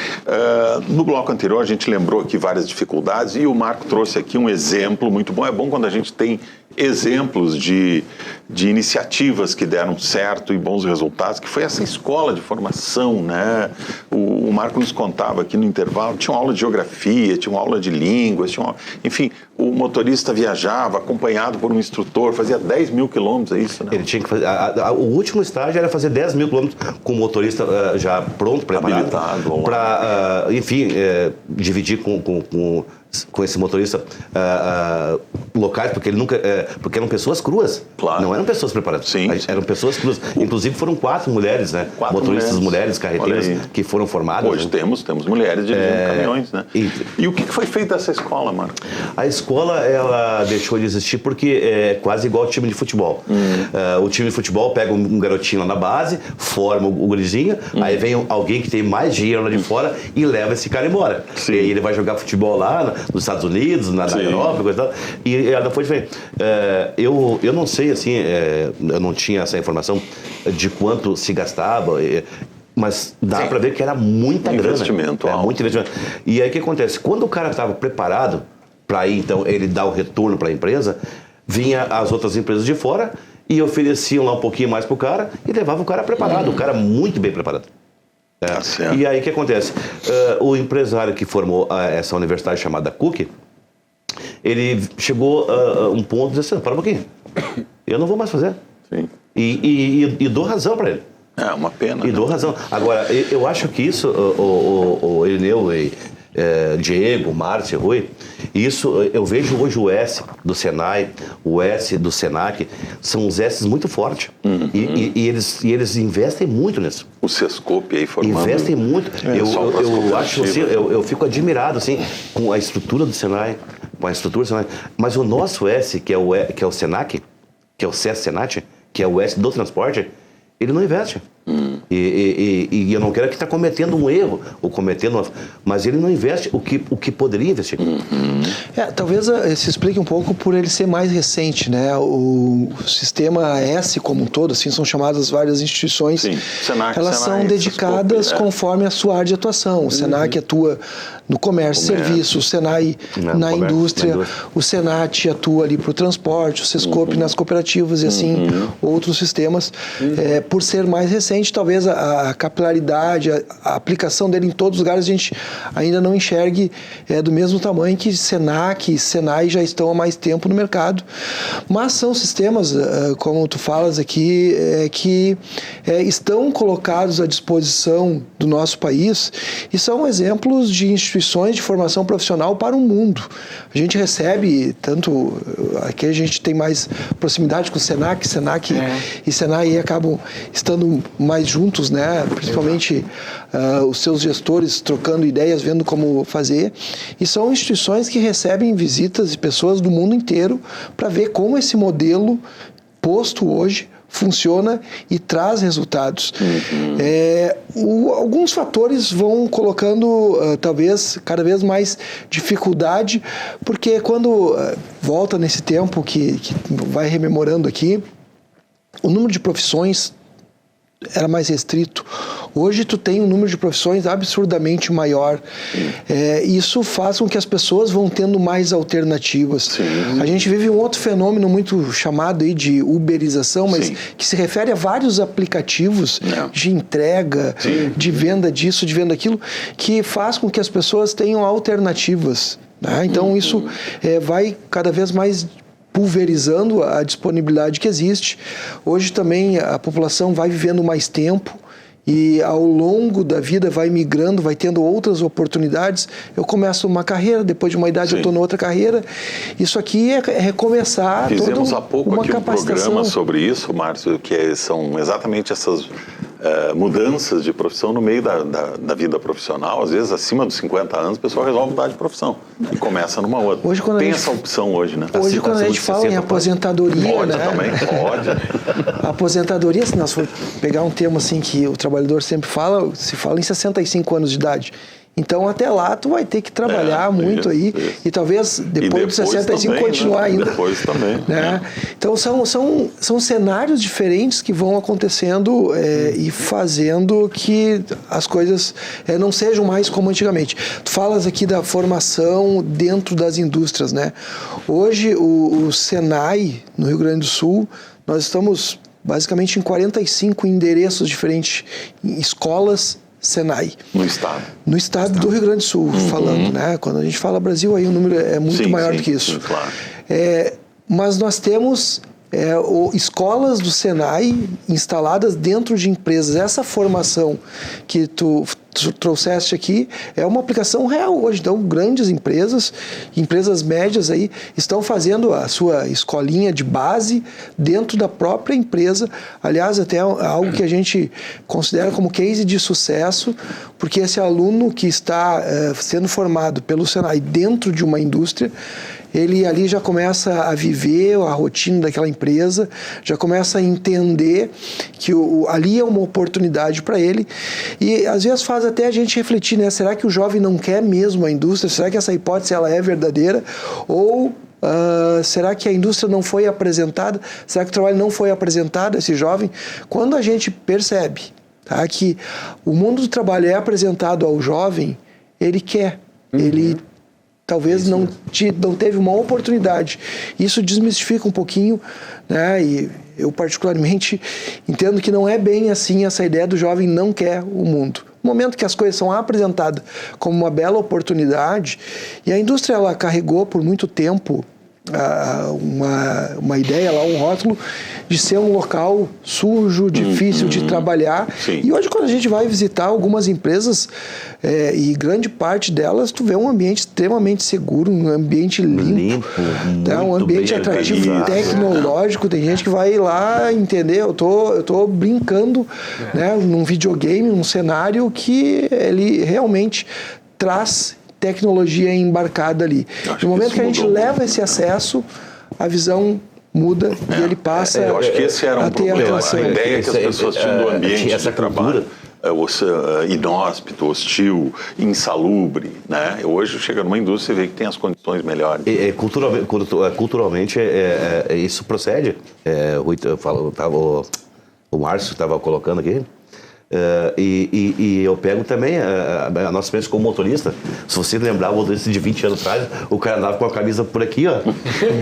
No bloco anterior a gente lembrou aqui várias dificuldades e o Marco trouxe aqui um exemplo muito bom. É bom quando a gente tem exemplos de iniciativas que deram certo e bons resultados, que foi essa escola de formação, né? O Marco nos contava aqui no intervalo, tinha uma aula de geografia, tinha uma aula de línguas, enfim, o motorista viajava acompanhado por um instrutor, fazia 10 mil quilômetros, é isso, né? Ele tinha que fazer, o último estágio era fazer 10 mil quilômetros com o motorista já pronto, preparado, para, enfim, dividir com esse motorista locais, porque ele nunca, porque eram pessoas cruas, claro. Não eram pessoas preparadas, sim. Eram pessoas cruas. Inclusive foram 4 mulheres, né? Motoristas mulheres carreteiras que foram formadas. Hoje né? temos mulheres dirigindo caminhões, né? E o que foi feito dessa escola, Marco? A escola, ela deixou de existir porque é quase igual ao time de futebol. O time de futebol pega um garotinho lá na base, forma o gurizinho, aí vem alguém que tem mais dinheiro lá de fora e leva esse cara embora. Sim. E aí ele vai jogar futebol lá nos Estados Unidos, na Europa, coisa e tal. E ela foi diferente. Eu não sei, assim, eu não tinha essa informação de quanto se gastava, mas dá para ver que era muita grana. Investimento alto. Muito investimento. E aí o que acontece? Quando o cara estava preparado para ir, então, ele dar o retorno para a empresa, vinha as outras empresas de fora e ofereciam lá um pouquinho mais para o cara e levavam o cara preparado, o cara muito bem preparado. E aí o que acontece? O empresário que formou essa universidade chamada Cook, ele chegou a um ponto de dizer assim, para um pouquinho, eu não vou mais fazer. Sim. E dou razão para ele. É uma pena. E dou razão. Agora, eu acho que isso, o Irineu Diego, Márcio, Rui, isso eu vejo hoje o S do Senai, o S do Senac, são uns S muito fortes. E eles investem muito nisso. O Sescope aí formando... Investem muito. Eu fico admirado assim, com a estrutura do Senai, mas o nosso S, que é o Senac, que é o SES Senat, que é o S do transporte, ele não investe. E eu não quero que está cometendo um erro, mas ele não investe o que poderia investir. Talvez se explique um pouco por ele ser mais recente, né? O sistema S como um todo, assim são chamadas várias instituições, Senac, elas são dedicadas conforme a sua área de atuação. O Senac atua no comércio e serviço, o Senai na indústria, o Senat atua ali para o transporte, o Sescope nas cooperativas e assim outros sistemas. Por ser mais recente, talvez a capilaridade, a aplicação dele em todos os lugares a gente ainda não enxergue do mesmo tamanho que Senac e Senai já estão há mais tempo no mercado. Mas são sistemas, como tu falas aqui, que estão colocados à disposição do nosso país e são exemplos de instituições de formação profissional para o mundo. A gente recebe, tanto aqui a gente tem mais proximidade com o Senac e Senai acabam estando mais juntos, né? Principalmente os seus gestores trocando ideias, vendo como fazer. E são instituições que recebem visitas de pessoas do mundo inteiro para ver como esse modelo posto hoje funciona e traz resultados. Alguns fatores vão colocando talvez cada vez mais dificuldade, porque quando volta nesse tempo que vai rememorando aqui, o número de profissões era mais restrito. Hoje tu tem um número de profissões absurdamente maior. Isso faz com que as pessoas vão tendo mais alternativas. A gente vive um outro fenômeno muito chamado aí de uberização, mas que se refere a vários aplicativos de entrega, de venda disso, de venda daquilo, que faz com que as pessoas tenham alternativas. Né? Então isso vai cada vez mais pulverizando a disponibilidade que existe. Hoje também a população vai vivendo mais tempo e ao longo da vida vai migrando, vai tendo outras oportunidades. Eu começo uma carreira, depois de uma idade eu estou em outra carreira. Isso aqui é recomeçar Fizemos há pouco uma aqui um capacitação. programa sobre isso, Márcio, que são exatamente essas mudanças de profissão no meio da vida profissional. Às vezes, acima dos 50 anos, o pessoal resolve mudar de profissão e começa numa outra. Hoje, tem essa opção hoje, né? Hoje, quando a gente fala em aposentadoria, pode, né? Também pode. A aposentadoria, se nós for pegar um termo assim que o trabalhador sempre fala, se fala em 65 anos de idade. Então, até lá, tu vai ter que trabalhar muito aí. E talvez depois dos 65 também, continuar ainda. Depois também. Né? Então, são cenários diferentes que vão acontecendo e fazendo que as coisas não sejam mais como antigamente. Tu falas aqui da formação dentro das indústrias, né? Hoje, o Senai, no Rio Grande do Sul, nós estamos basicamente em 45 endereços diferentes, em escolas Senai. No estado do Rio Grande do Sul, falando, né? Quando a gente fala Brasil, aí o número é muito maior do que isso. Sim, claro. Mas nós temos escolas do Senai instaladas dentro de empresas. Essa formação que tu trouxeste aqui é uma aplicação real hoje. Então, grandes empresas médias aí, estão fazendo a sua escolinha de base dentro da própria empresa. Aliás, até algo que a gente considera como case de sucesso, porque esse aluno que está sendo formado pelo Senai dentro de uma indústria, ele ali já começa a viver a rotina daquela empresa, já começa a entender que ali é uma oportunidade para ele, e às vezes faz até a gente refletir, né? Será que o jovem não quer mesmo a indústria? Será que essa hipótese ela é verdadeira? Ou será que a indústria não foi apresentada? Será que o trabalho não foi apresentado a esse jovem? Quando a gente percebe, tá, que o mundo do trabalho é apresentado ao jovem, ele quer, ele talvez não teve uma oportunidade. Isso desmistifica um pouquinho, né? E eu particularmente entendo que não é bem assim essa ideia do jovem não quer o mundo. No momento que as coisas são apresentadas como uma bela oportunidade, e a indústria ela carregou por muito tempo uma ideia lá, um rótulo de ser um local sujo, difícil de trabalhar. Sim. E hoje, quando a gente vai visitar algumas empresas, e grande parte delas, tu vê um ambiente extremamente seguro, um ambiente limpo, tá? Um ambiente atrativo, tecnológico. Tem gente que vai lá, entender, eu tô brincando, né, num videogame, num cenário que ele realmente traz tecnologia embarcada ali. No momento que a gente leva esse acesso, a visão muda e ele passa eu acho que esse era um problema. A ideia que as pessoas tinham do ambiente de trabalho inóspito, hostil, insalubre, né? Hoje chega numa indústria e vê que tem as condições melhores. Culturalmente isso procede. O Márcio estava colocando aqui. E eu pego também a nossa experiência como motorista. Se você lembrar, o motorista de 20 anos atrás, o cara andava com a camisa por aqui, ó,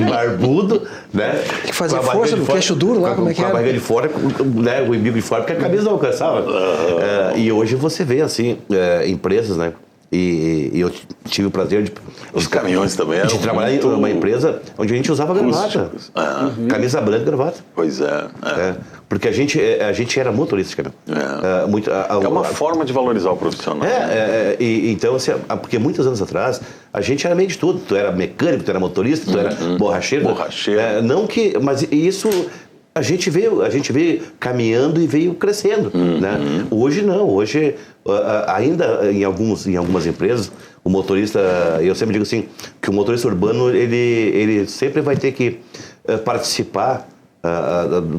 barbudo, né? Que fazia força no queixo duro lá, como é que era? Com a barriga de fora, né, o umbigo de fora, porque a camisa não alcançava. E hoje você vê, assim, empresas, né? E eu tive o prazer de... Os caminhões também eram de trabalhar em uma empresa onde a gente usava gravata. Camisa branca e gravata. Pois é. Porque a gente era motorista de caminhão. É uma forma de valorizar o profissional. Então, assim, porque muitos anos atrás, a gente era meio de tudo. Tu era mecânico, tu era motorista, tu era borracheiro. Mas isso... A gente veio caminhando e veio crescendo, né? Hoje não, hoje ainda em algumas empresas, o motorista, eu sempre digo assim, que o motorista urbano, ele sempre vai ter que participar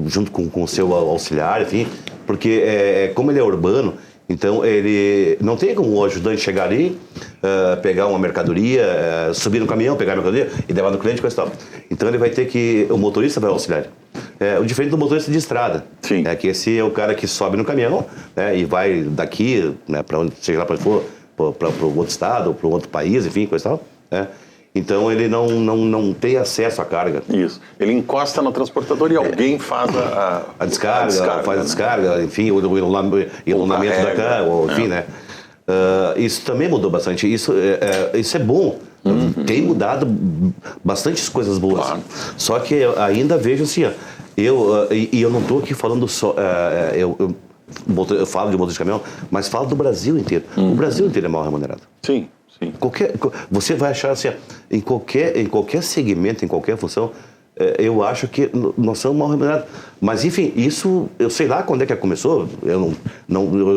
junto com o seu auxiliar, enfim, porque como ele é urbano, então ele não tem como o ajudante chegar ali, pegar uma mercadoria, subir no caminhão, pegar a mercadoria e levar no cliente, coisa e tal. Então ele vai ter que, o motorista vai auxiliar. O diferente do motorista de estrada. Sim. Que esse é o cara que sobe no caminhão, né, e vai daqui, né, para onde seja lá para for, para o outro estado, para um outro país, enfim, coisa e tal. Né? Então ele não tem acesso à carga. Isso. Ele encosta no transportador e alguém faz a descarga, faz a descarga, enfim, o iluminamento da carga, enfim, né? Isso também mudou bastante. Isso é bom. Tem mudado bastantes coisas boas. Claro. Só que eu ainda vejo assim, eu não estou aqui falando só... eu falo de motor de caminhão, mas falo do Brasil inteiro. O Brasil inteiro é mal remunerado. Sim. Você vai achar assim, em qualquer segmento, em qualquer função, eu acho que nós somos mal remunerados. Mas, enfim, isso, eu sei lá quando é que começou, eu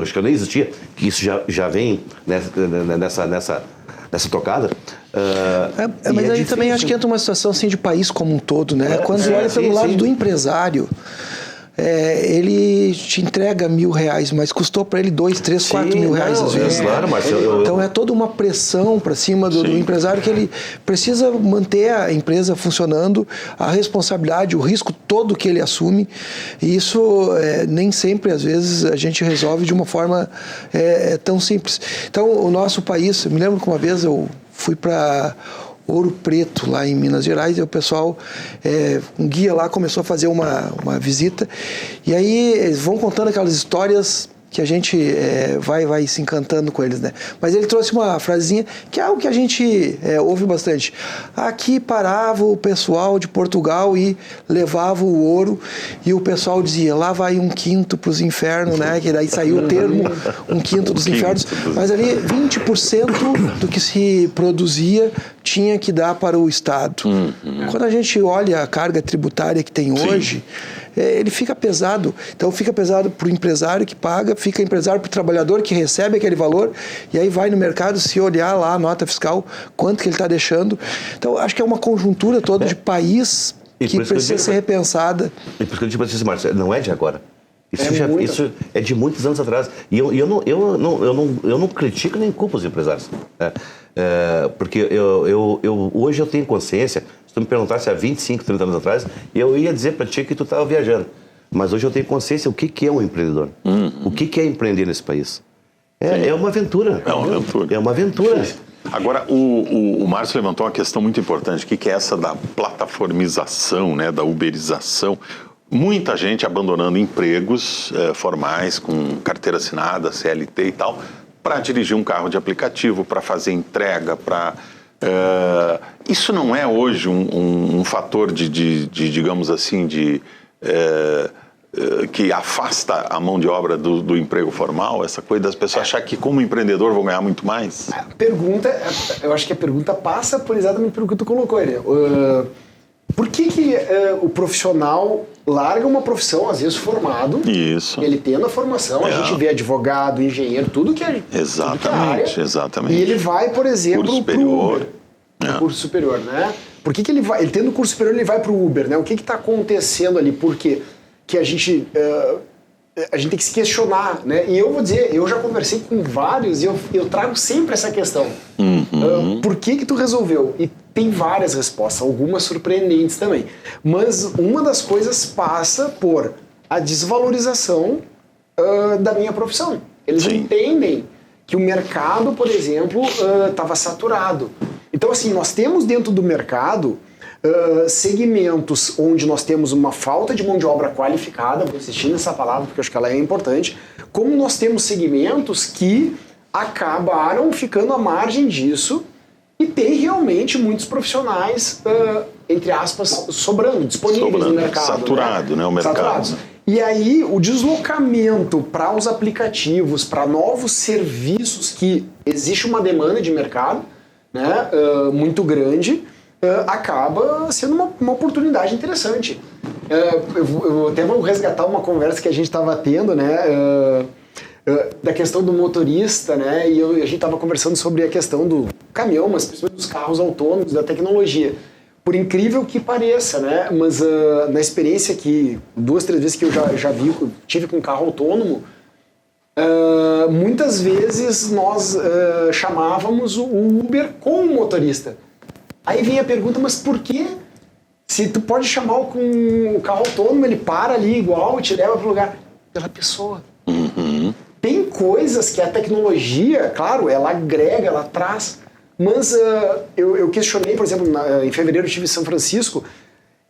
acho que eu nem existia, que isso já vem nessa tocada. Mas aí também acho que entra uma situação assim de país como um todo, né? Quando você olha pelo lado do empresário, ele te entrega R$1.000, mas custou para ele 2, 3, 4 mil reais às vezes. Claro, Marcelo. Então é toda uma pressão para cima do empresário, que ele precisa manter a empresa funcionando, a responsabilidade, o risco todo que ele assume. E isso nem sempre, às vezes, a gente resolve de uma forma tão simples. Então, o nosso país, eu me lembro que uma vez eu fui para Ouro Preto, lá em Minas Gerais, e o pessoal, um guia lá começou a fazer uma visita, e aí eles vão contando aquelas histórias que a gente vai se encantando com eles, né? Mas ele trouxe uma frasezinha que é algo que a gente ouve bastante. Aqui parava o pessoal de Portugal e levava o ouro, e o pessoal dizia, lá vai 1/5 para os infernos, né? Que daí saiu o termo 1/5 dos infernos, mas ali 20% do que se produzia tinha que dar para o Estado. Quando a gente olha a carga tributária que tem hoje, ele fica pesado. Então fica pesado para o empresário que paga, fica pesado para o trabalhador que recebe aquele valor, e aí vai no mercado, se olhar lá a nota fiscal, quanto que ele está deixando. Então acho que é uma conjuntura toda de país que precisa ser repensada. E por isso que eu digo para você, Márcio, não é de agora. Isso é de muitos anos atrás. E eu não critico nem culpo os empresários. Porque hoje eu tenho consciência. Se tu me perguntasse há 25, 30 anos atrás, eu ia dizer para ti que tu estava viajando. Mas hoje eu tenho consciência o que é um empreendedor. O que é empreender nesse país. É uma aventura. É uma aventura. Agora, o Márcio levantou uma questão muito importante, que é essa da plataformização, né, da uberização. Muita gente abandonando empregos formais, com carteira assinada, CLT e tal, para dirigir um carro de aplicativo, para fazer entrega, para Isso não é hoje um fator digamos assim, que afasta a mão de obra do emprego formal, essa coisa das pessoas achar que como empreendedor vão ganhar muito mais? Eu acho que a pergunta passa exatamente pelo que tu colocou, Irene. Por que o profissional larga uma profissão, às vezes formado, Isso. ele tendo a formação, a gente vê advogado, engenheiro, tudo que é Exatamente, exatamente. E ele vai, por exemplo, curso superior. Curso superior, né? Por que ele vai, ele tendo curso superior, ele vai para o Uber, né? O que está acontecendo ali? Por quê? Que a gente tem que se questionar, né? E eu vou dizer, eu já conversei com vários e eu trago sempre essa questão. Por que tu resolveu? E tem várias respostas, algumas surpreendentes também. Mas uma das coisas passa por a desvalorização da minha profissão. Eles entendem que o mercado, por exemplo, estava saturado. Então, assim, nós temos dentro do mercado segmentos onde nós temos uma falta de mão de obra qualificada, vou insistir nessa palavra porque eu acho que ela é importante, como nós temos segmentos que acabaram ficando à margem disso e tem realmente muitos profissionais, entre aspas, sobrando, disponíveis no mercado. Saturado, né? O mercado. Saturados. E aí o deslocamento para os aplicativos, para novos serviços que existe uma demanda de mercado, né, muito grande, acaba sendo uma oportunidade interessante. Eu até vou resgatar uma conversa que a gente estava tendo, né, da questão do motorista, né, e a gente estava conversando sobre a questão do caminhão, mas principalmente dos carros autônomos, da tecnologia. Por incrível que pareça, né, mas na experiência que 2, 3 vezes que eu já tive com carro autônomo, muitas vezes nós chamávamos o Uber com o motorista. Aí vem a pergunta, mas por que? Se tu pode chamar com o carro autônomo, ele para ali igual e te leva para o lugar. Pela pessoa. Tem coisas que a tecnologia, claro, ela agrega, ela traz. Mas eu questionei, por exemplo, em fevereiro eu estive em São Francisco.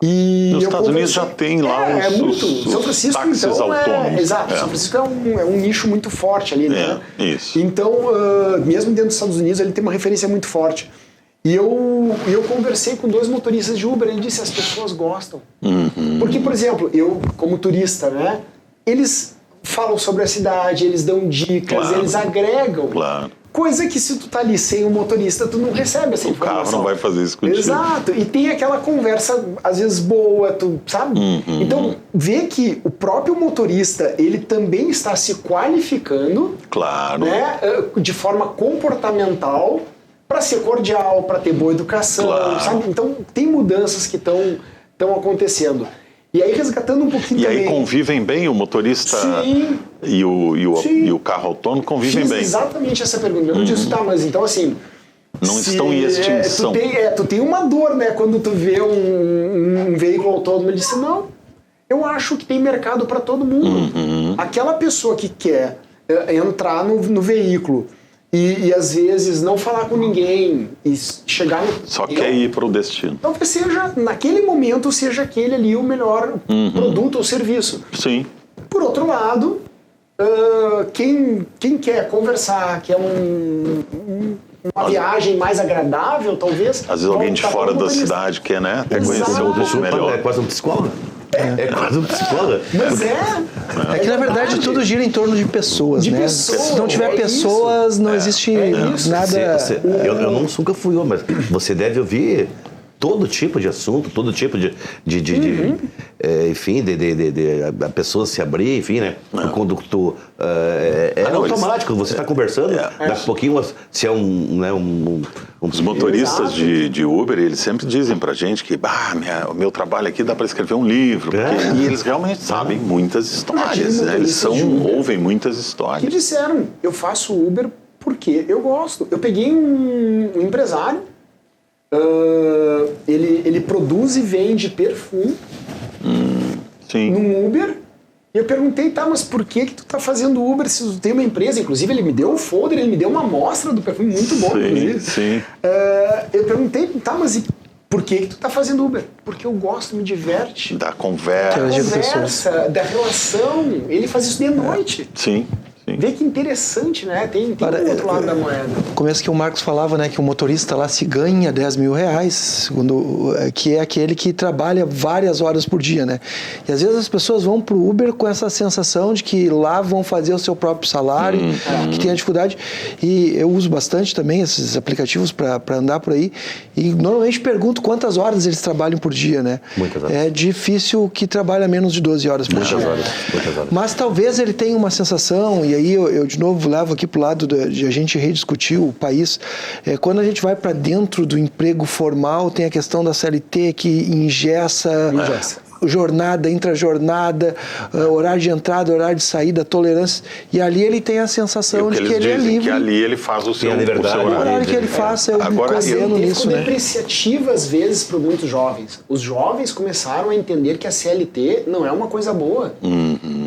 E nos Estados Unidos já tem lá os São Francisco, táxis então, autônomos. Exato, São Francisco é um nicho muito forte ali, né? Isso. Então, mesmo dentro dos Estados Unidos, ele tem uma referência muito forte. E eu conversei com 2 motoristas de Uber, ele disse, as pessoas gostam. Porque, por exemplo, eu, como turista, né? Eles falam sobre a cidade, eles dão dicas, eles agregam. Claro. Coisa que se tu tá ali sem um motorista, tu não recebe essa informação. O carro não vai fazer isso contigo. Exato. E tem aquela conversa, às vezes, boa, tu sabe? Então, vê que o próprio motorista, ele também está se qualificando. Claro. Né, de forma comportamental, para ser cordial, para ter boa educação, sabe? Então, tem mudanças que estão acontecendo. E aí, resgatando um pouquinho também... E aí convivem bem o motorista e o carro autônomo convivem bem? Exatamente essa pergunta. Eu disse, tá, mas então assim... Não estão em extinção. Tu tem uma dor, né? Quando tu vê um veículo autônomo, ele disse, não, eu acho que tem mercado para todo mundo. Aquela pessoa que quer entrar no veículo e às vezes não falar com ninguém e chegar no... Só quer ir para o destino. Talvez seja, naquele momento, seja aquele ali o melhor produto ou serviço. Sim. Por outro lado, quem quer conversar, quer uma viagem mais agradável, talvez... Às vezes alguém de fora da cidade quer, né? Até conhecer um pouco melhor. É quase um psicólogo. É quase um psicólogo. Mas É que na verdade tudo gira em torno de pessoas, né? Se não tiver pessoas, não existe nada... Eu nunca fui, mas você deve ouvir todo tipo de assunto, todo tipo enfim, a pessoa se abrir, enfim, né? Quando tu... automático, você está conversando, daqui a pouquinho, se é Os motoristas de Uber, eles sempre dizem pra gente que o meu trabalho aqui dá para escrever um livro. E eles realmente sabem muitas histórias, né? Eles ouvem muitas histórias. Que disseram, eu faço Uber porque eu gosto. Eu peguei um empresário, ele produz e vende perfume num Uber. E eu perguntei, tá, mas por que tu tá fazendo Uber se tu tem uma empresa? Inclusive, ele me deu o folder, ele me deu uma amostra do perfume muito bom, inclusive. Sim. Eu perguntei, tá, mas e por que tu tá fazendo Uber? Porque eu gosto, me diverte. Da conversa. Da relação. Ele faz isso de noite. Sim. Vê que interessante, né? Tem o outro lado da moeda. No começo que o Marcos falava, né, que o motorista lá se ganha 10 mil reais, segundo, que é aquele que trabalha várias horas por dia, né? E às vezes as pessoas vão pro Uber com essa sensação de que lá vão fazer o seu próprio salário, que tem a dificuldade. E eu uso bastante também esses aplicativos para andar por aí. E normalmente pergunto quantas horas eles trabalham por dia, né? Muitas horas. É difícil que trabalha menos de 12 horas por dia. Muitas horas. Mas talvez ele tenha uma sensação, e aí eu de novo levo aqui para o lado de a gente rediscutir o país. Quando a gente vai para dentro do emprego formal, tem a questão da CLT que engessa. Jornada, intrajornada, horário de entrada, horário de saída, tolerância. E ali ele tem a sensação de que ele é livre. Que ali ele faz o seu liberdade. o seu O horário que ele faça, eu Agora, coordeno nisso, né? Depreciativa às vezes para muitos jovens. Os jovens começaram a entender que a CLT não é uma coisa boa.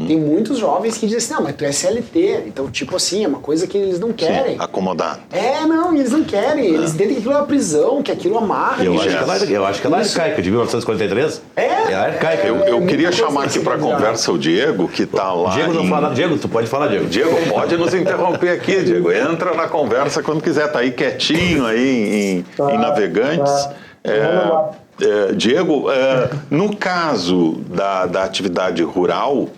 Tem muitos jovens que dizem assim, não, mas tu é CLT. Então, tipo assim, é uma coisa que eles não querem. Acomodado. Não, eles não querem. Eles entendem que aquilo é uma prisão, que aquilo amarra. Eu acho que ela é arcaica, de 1943. É arcaica. Eu queria chamar aqui para conversa o Diego, que está lá. Diego não fala. Diego, tu pode falar, Diego. Diego, pode nos interromper aqui, Diego. Entra na conversa quando quiser. Tá aí quietinho aí em Navegantes. Diego, no caso da atividade rural,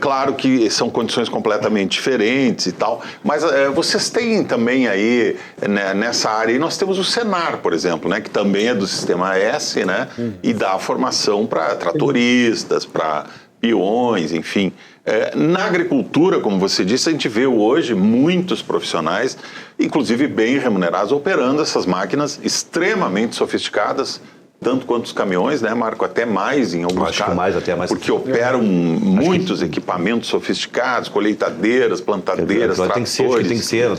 claro que são condições completamente diferentes e tal, mas vocês têm também aí, né, nessa área, e nós temos o Senar, por exemplo, né, que também é do Sistema S, né, e dá formação para tratoristas, para peões, enfim. Na agricultura, como você disse, a gente vê hoje muitos profissionais, inclusive bem remunerados, operando essas máquinas extremamente sofisticadas, tanto quanto os caminhões, né, Marco? Até mais em alguns casos. Até mais. Porque operam muitos equipamentos sofisticados, colheitadeiras, plantadeiras, tratores.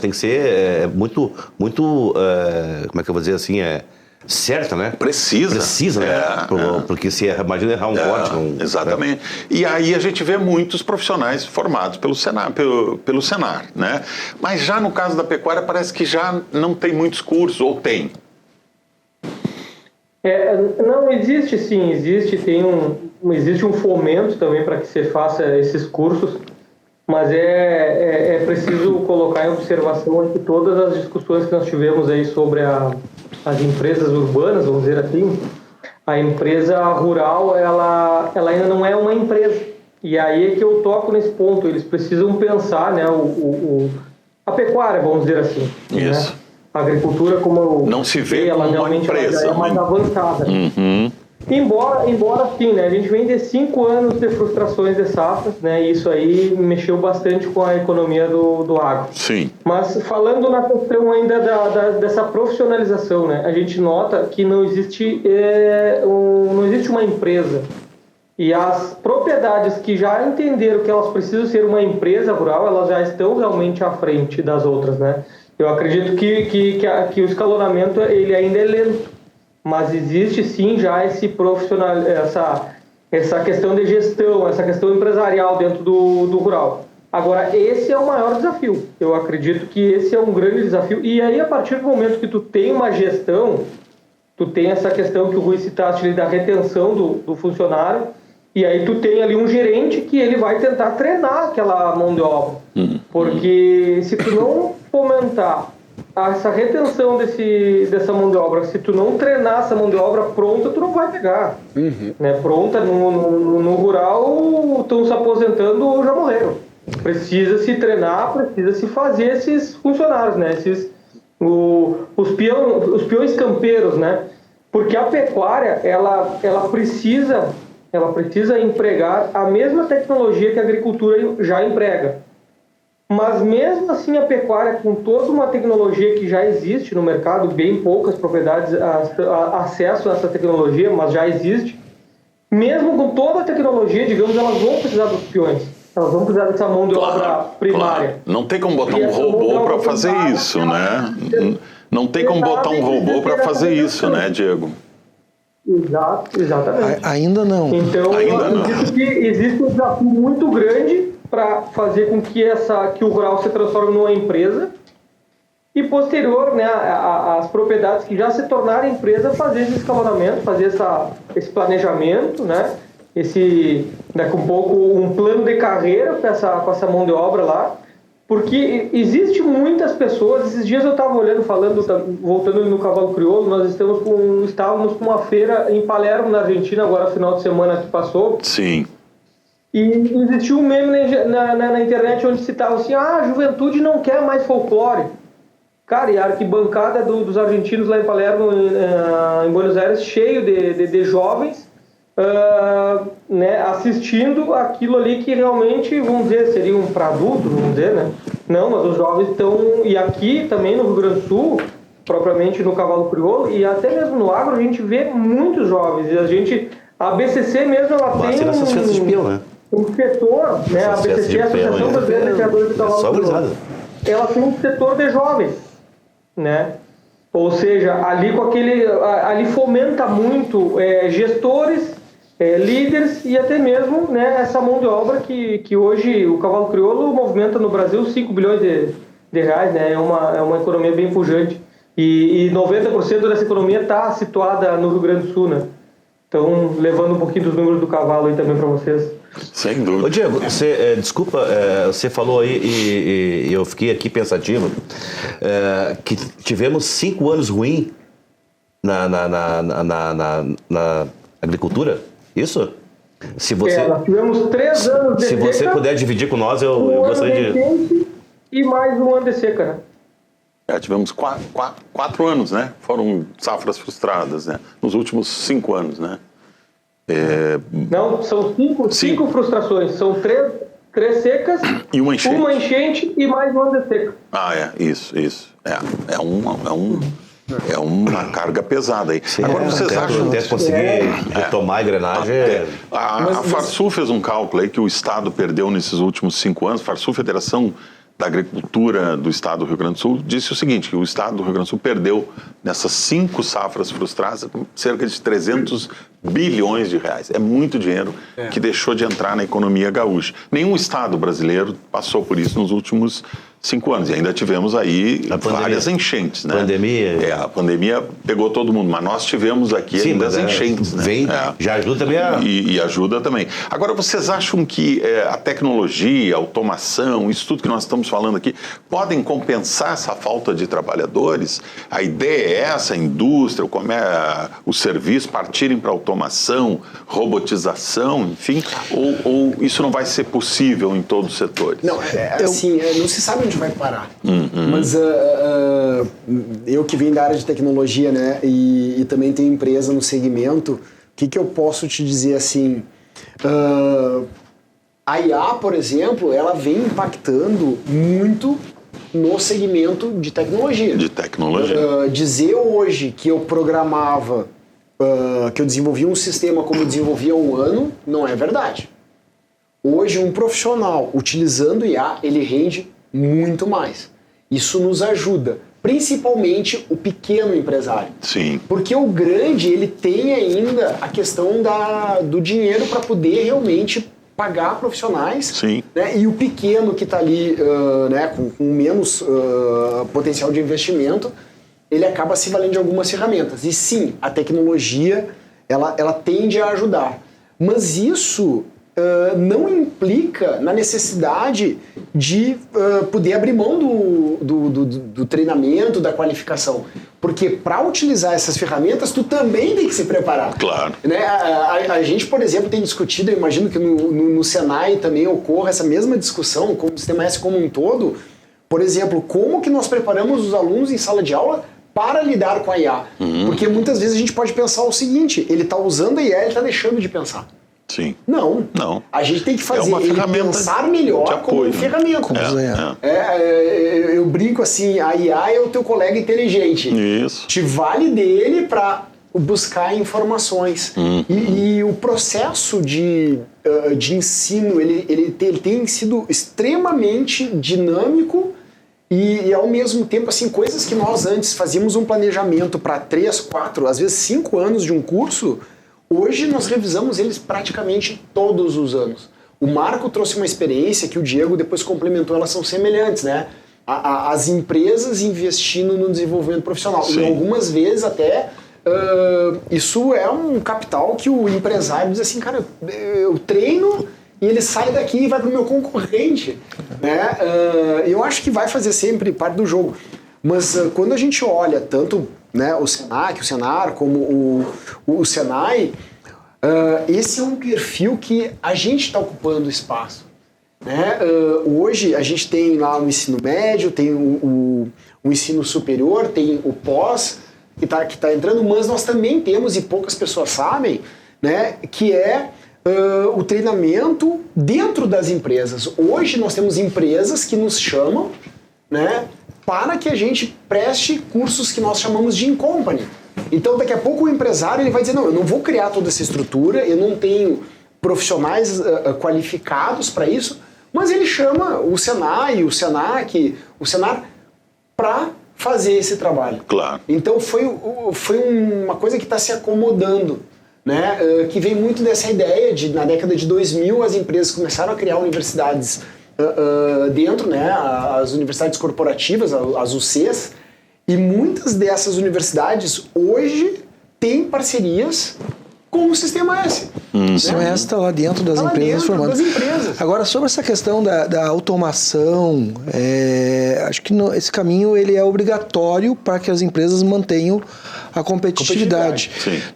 Tem que ser muito, como é que eu vou dizer assim, certa, né? Precisa, né? Porque se imagina errar um corte. Exatamente. E aí a gente vê muitos profissionais formados pelo Senar, né? Mas já no caso da pecuária parece que já não tem muitos cursos, ou tem? Não, existe sim, existe um fomento também para que você faça esses cursos, mas é preciso colocar em observação que todas as discussões que nós tivemos aí sobre as empresas urbanas, vamos dizer assim, a empresa rural, ela ainda não é uma empresa. E aí é que eu toco nesse ponto, eles precisam pensar, né, a pecuária, vamos dizer assim. Isso. Né? A agricultura, como não se vê ela como realmente uma empresa, é mais avançada. Embora sim, né, a gente vem de 5 anos de frustrações de safras, né, e isso aí mexeu bastante com a economia do agro. Sim. Mas falando na questão ainda dessa profissionalização, né, a gente nota que não existe uma empresa. E as propriedades que já entenderam que elas precisam ser uma empresa rural, elas já estão realmente à frente das outras, né? Eu acredito que o escalonamento ele ainda é lento, mas existe sim já esse profissional, essa questão de gestão, essa questão empresarial dentro do rural. Agora, esse é o maior desafio. Eu acredito que esse é um grande desafio. E aí, a partir do momento que tu tem uma gestão, tu tem essa questão que o Rui citaste ali da retenção do funcionário, e aí tu tem ali um gerente que ele vai tentar treinar aquela mão de obra. Porque se tu não fomentar essa retenção dessa mão de obra, se tu não treinar essa mão de obra pronta, tu não vai pegar. Né? Pronta no rural, estão se aposentando ou já morreram. Precisa se treinar, precisa se fazer esses funcionários, né? Os peões campeiros, né? Porque a pecuária, ela precisa empregar a mesma tecnologia que a agricultura já emprega. Mas mesmo assim a pecuária, com toda uma tecnologia que já existe no mercado, bem poucas propriedades acesso a essa tecnologia, mas já existe, mesmo com toda a tecnologia, digamos, elas vão precisar dos peões. Elas vão precisar dessa mão de obra primária. Claro. Não tem como botar um robô para fazer isso, né? Não tem como botar um robô para fazer isso, né, Diego? Exatamente. Ainda não. Então, existe um desafio muito grande para fazer com que o rural se transforme numa empresa e posterior, né, as propriedades que já se tornaram empresa, fazer esse escalonamento, fazer esse planejamento, né, daqui um pouco, um plano de carreira com essa mão de obra lá, porque existe muitas pessoas. Esses dias eu estava olhando, voltando no Cavalo Crioulo, nós estávamos com uma feira em Palermo, na Argentina, agora final de semana que passou. Sim. E existiu um meme na internet onde citava assim, a juventude não quer mais folclore. Cara, e a arquibancada dos argentinos lá em Palermo, em Buenos Aires, cheio de jovens, né, assistindo aquilo ali que realmente, vamos dizer, seriam para adultos, vamos dizer, né? Não, mas os jovens estão... E aqui também no Rio Grande do Sul, propriamente no Cavalo Crioulo, e até mesmo no agro, a gente vê muitos jovens. E a BCC mesmo, ela tem essas festas de peão, né? Um setor, né? A BCC, a Associação Brasileira de Criadores de Cavalo Crioulo, ela tem um setor de jovens, né? Ou seja, ali fomenta muito gestores, líderes e até mesmo, né, essa mão de obra que hoje o Cavalo Crioulo movimenta no Brasil 5 bilhões de reais, né? É uma economia bem pujante. E 90% dessa economia está situada no Rio Grande do Sul, né? Então, levando um pouquinho dos números do cavalo aí também para vocês. Sem dúvida. Ô Diego, desculpa, você falou aí e eu fiquei aqui pensativo, que tivemos 5 anos ruins na agricultura, isso? Se você, nós tivemos 3 anos de seca. Se você puder dividir com nós, eu gostaria de... E mais um ano de seca, né? Tivemos 4 anos, né? Foram safras frustradas, né? Nos últimos 5 anos, né? Não, são 5 frustrações. São 3 secas, e uma enchente e mais um ano de seca. Isso. É uma carga pesada aí. Sim, agora vocês acham... Até conseguir retomar a engrenagem... A Farsul fez um cálculo aí que o Estado perdeu nesses últimos 5 anos. Farsul, Federação da Agricultura do Estado do Rio Grande do Sul, disse o seguinte, que o Estado do Rio Grande do Sul perdeu nessas 5 safras frustradas cerca de 300 bilhões de reais. É muito dinheiro que deixou de entrar na economia gaúcha. Nenhum Estado brasileiro passou por isso nos últimos 5 anos. E ainda tivemos aí várias enchentes, né? A pandemia pegou todo mundo, mas nós tivemos aqui ainda as enchentes, né? Já ajuda também e ajuda também. Agora, vocês acham que a tecnologia, a automação, isso tudo que nós estamos falando aqui, podem compensar essa falta de trabalhadores? A ideia é essa, a indústria, os serviços partirem para automação, robotização, enfim, ou isso não vai ser possível em todos os setores? Não, assim, não se sabe onde vai parar. Mas eu que venho da área de tecnologia, né, e também tenho empresa no segmento, o que eu posso te dizer assim? A IA, por exemplo, ela vem impactando muito no segmento de tecnologia. Dizer hoje que eu programava, que eu desenvolvia um sistema como eu desenvolvia há um ano, não é verdade. Hoje, um profissional utilizando IA, ele rende muito mais. Isso nos ajuda, principalmente o pequeno empresário. Sim. Porque o grande, ele tem ainda a questão do dinheiro para poder realmente pagar profissionais. Sim. Né? E o pequeno que está ali né, com menos potencial de investimento, ele acaba se valendo de algumas ferramentas. E sim, a tecnologia ela tende a ajudar. Mas isso não implica na necessidade de poder abrir mão do treinamento, da qualificação. Porque para utilizar essas ferramentas, tu também tem que se preparar. Claro. Né? A gente, por exemplo, tem discutido, eu imagino que no Senai também ocorra essa mesma discussão, com o Sistema S como um todo. Por exemplo, como que nós preparamos os alunos em sala de aula para lidar com a IA? Porque muitas vezes a gente pode pensar o seguinte, ele está usando a IA, ele está deixando de pensar. Sim. Não. A gente tem que fazer ele pensar melhor como uma ferramenta. Eu brinco assim, a IA é o teu colega inteligente. Isso. Te vale dele para buscar informações. E o processo de ensino, ele tem sido extremamente dinâmico e ao mesmo tempo, assim, coisas que nós antes fazíamos um planejamento para 3, 4, às vezes 5 anos de um curso, hoje nós revisamos eles praticamente todos os anos. O Marco trouxe uma experiência que o Diego depois complementou, elas são semelhantes, né? As empresas investindo no desenvolvimento profissional. Sim. E algumas vezes até isso é um capital que o empresário diz assim, cara, eu treino e ele sai daqui e vai pro meu concorrente, né? Eu acho que vai fazer sempre parte do jogo. Mas quando a gente olha tanto, né, o Senac, o Senar, como o Senai, esse é um perfil que a gente está ocupando espaço, né? Hoje a gente tem lá o ensino médio, tem o ensino superior, tem o pós, que tá entrando, mas nós também temos, e poucas pessoas sabem, né, que é o treinamento dentro das empresas. Hoje nós temos empresas que nos chamam, né, para que a gente preste cursos que nós chamamos de in-company. Então daqui a pouco o empresário ele vai dizer, não, eu não vou criar toda essa estrutura, eu não tenho profissionais qualificados para isso, mas ele chama o Senai, o Senac, o Senar para fazer esse trabalho. Claro. Então foi uma coisa que está se acomodando, né? Que vem muito dessa ideia de, na década de 2000, as empresas começaram a criar universidades dentro, né? As universidades corporativas, as UCs, e muitas dessas universidades hoje têm parcerias com o Sistema S. O Sistema S está lá dentro das empresas formando. Agora, sobre essa questão da automação, acho que esse caminho ele é obrigatório para que as empresas mantenham a competitividade.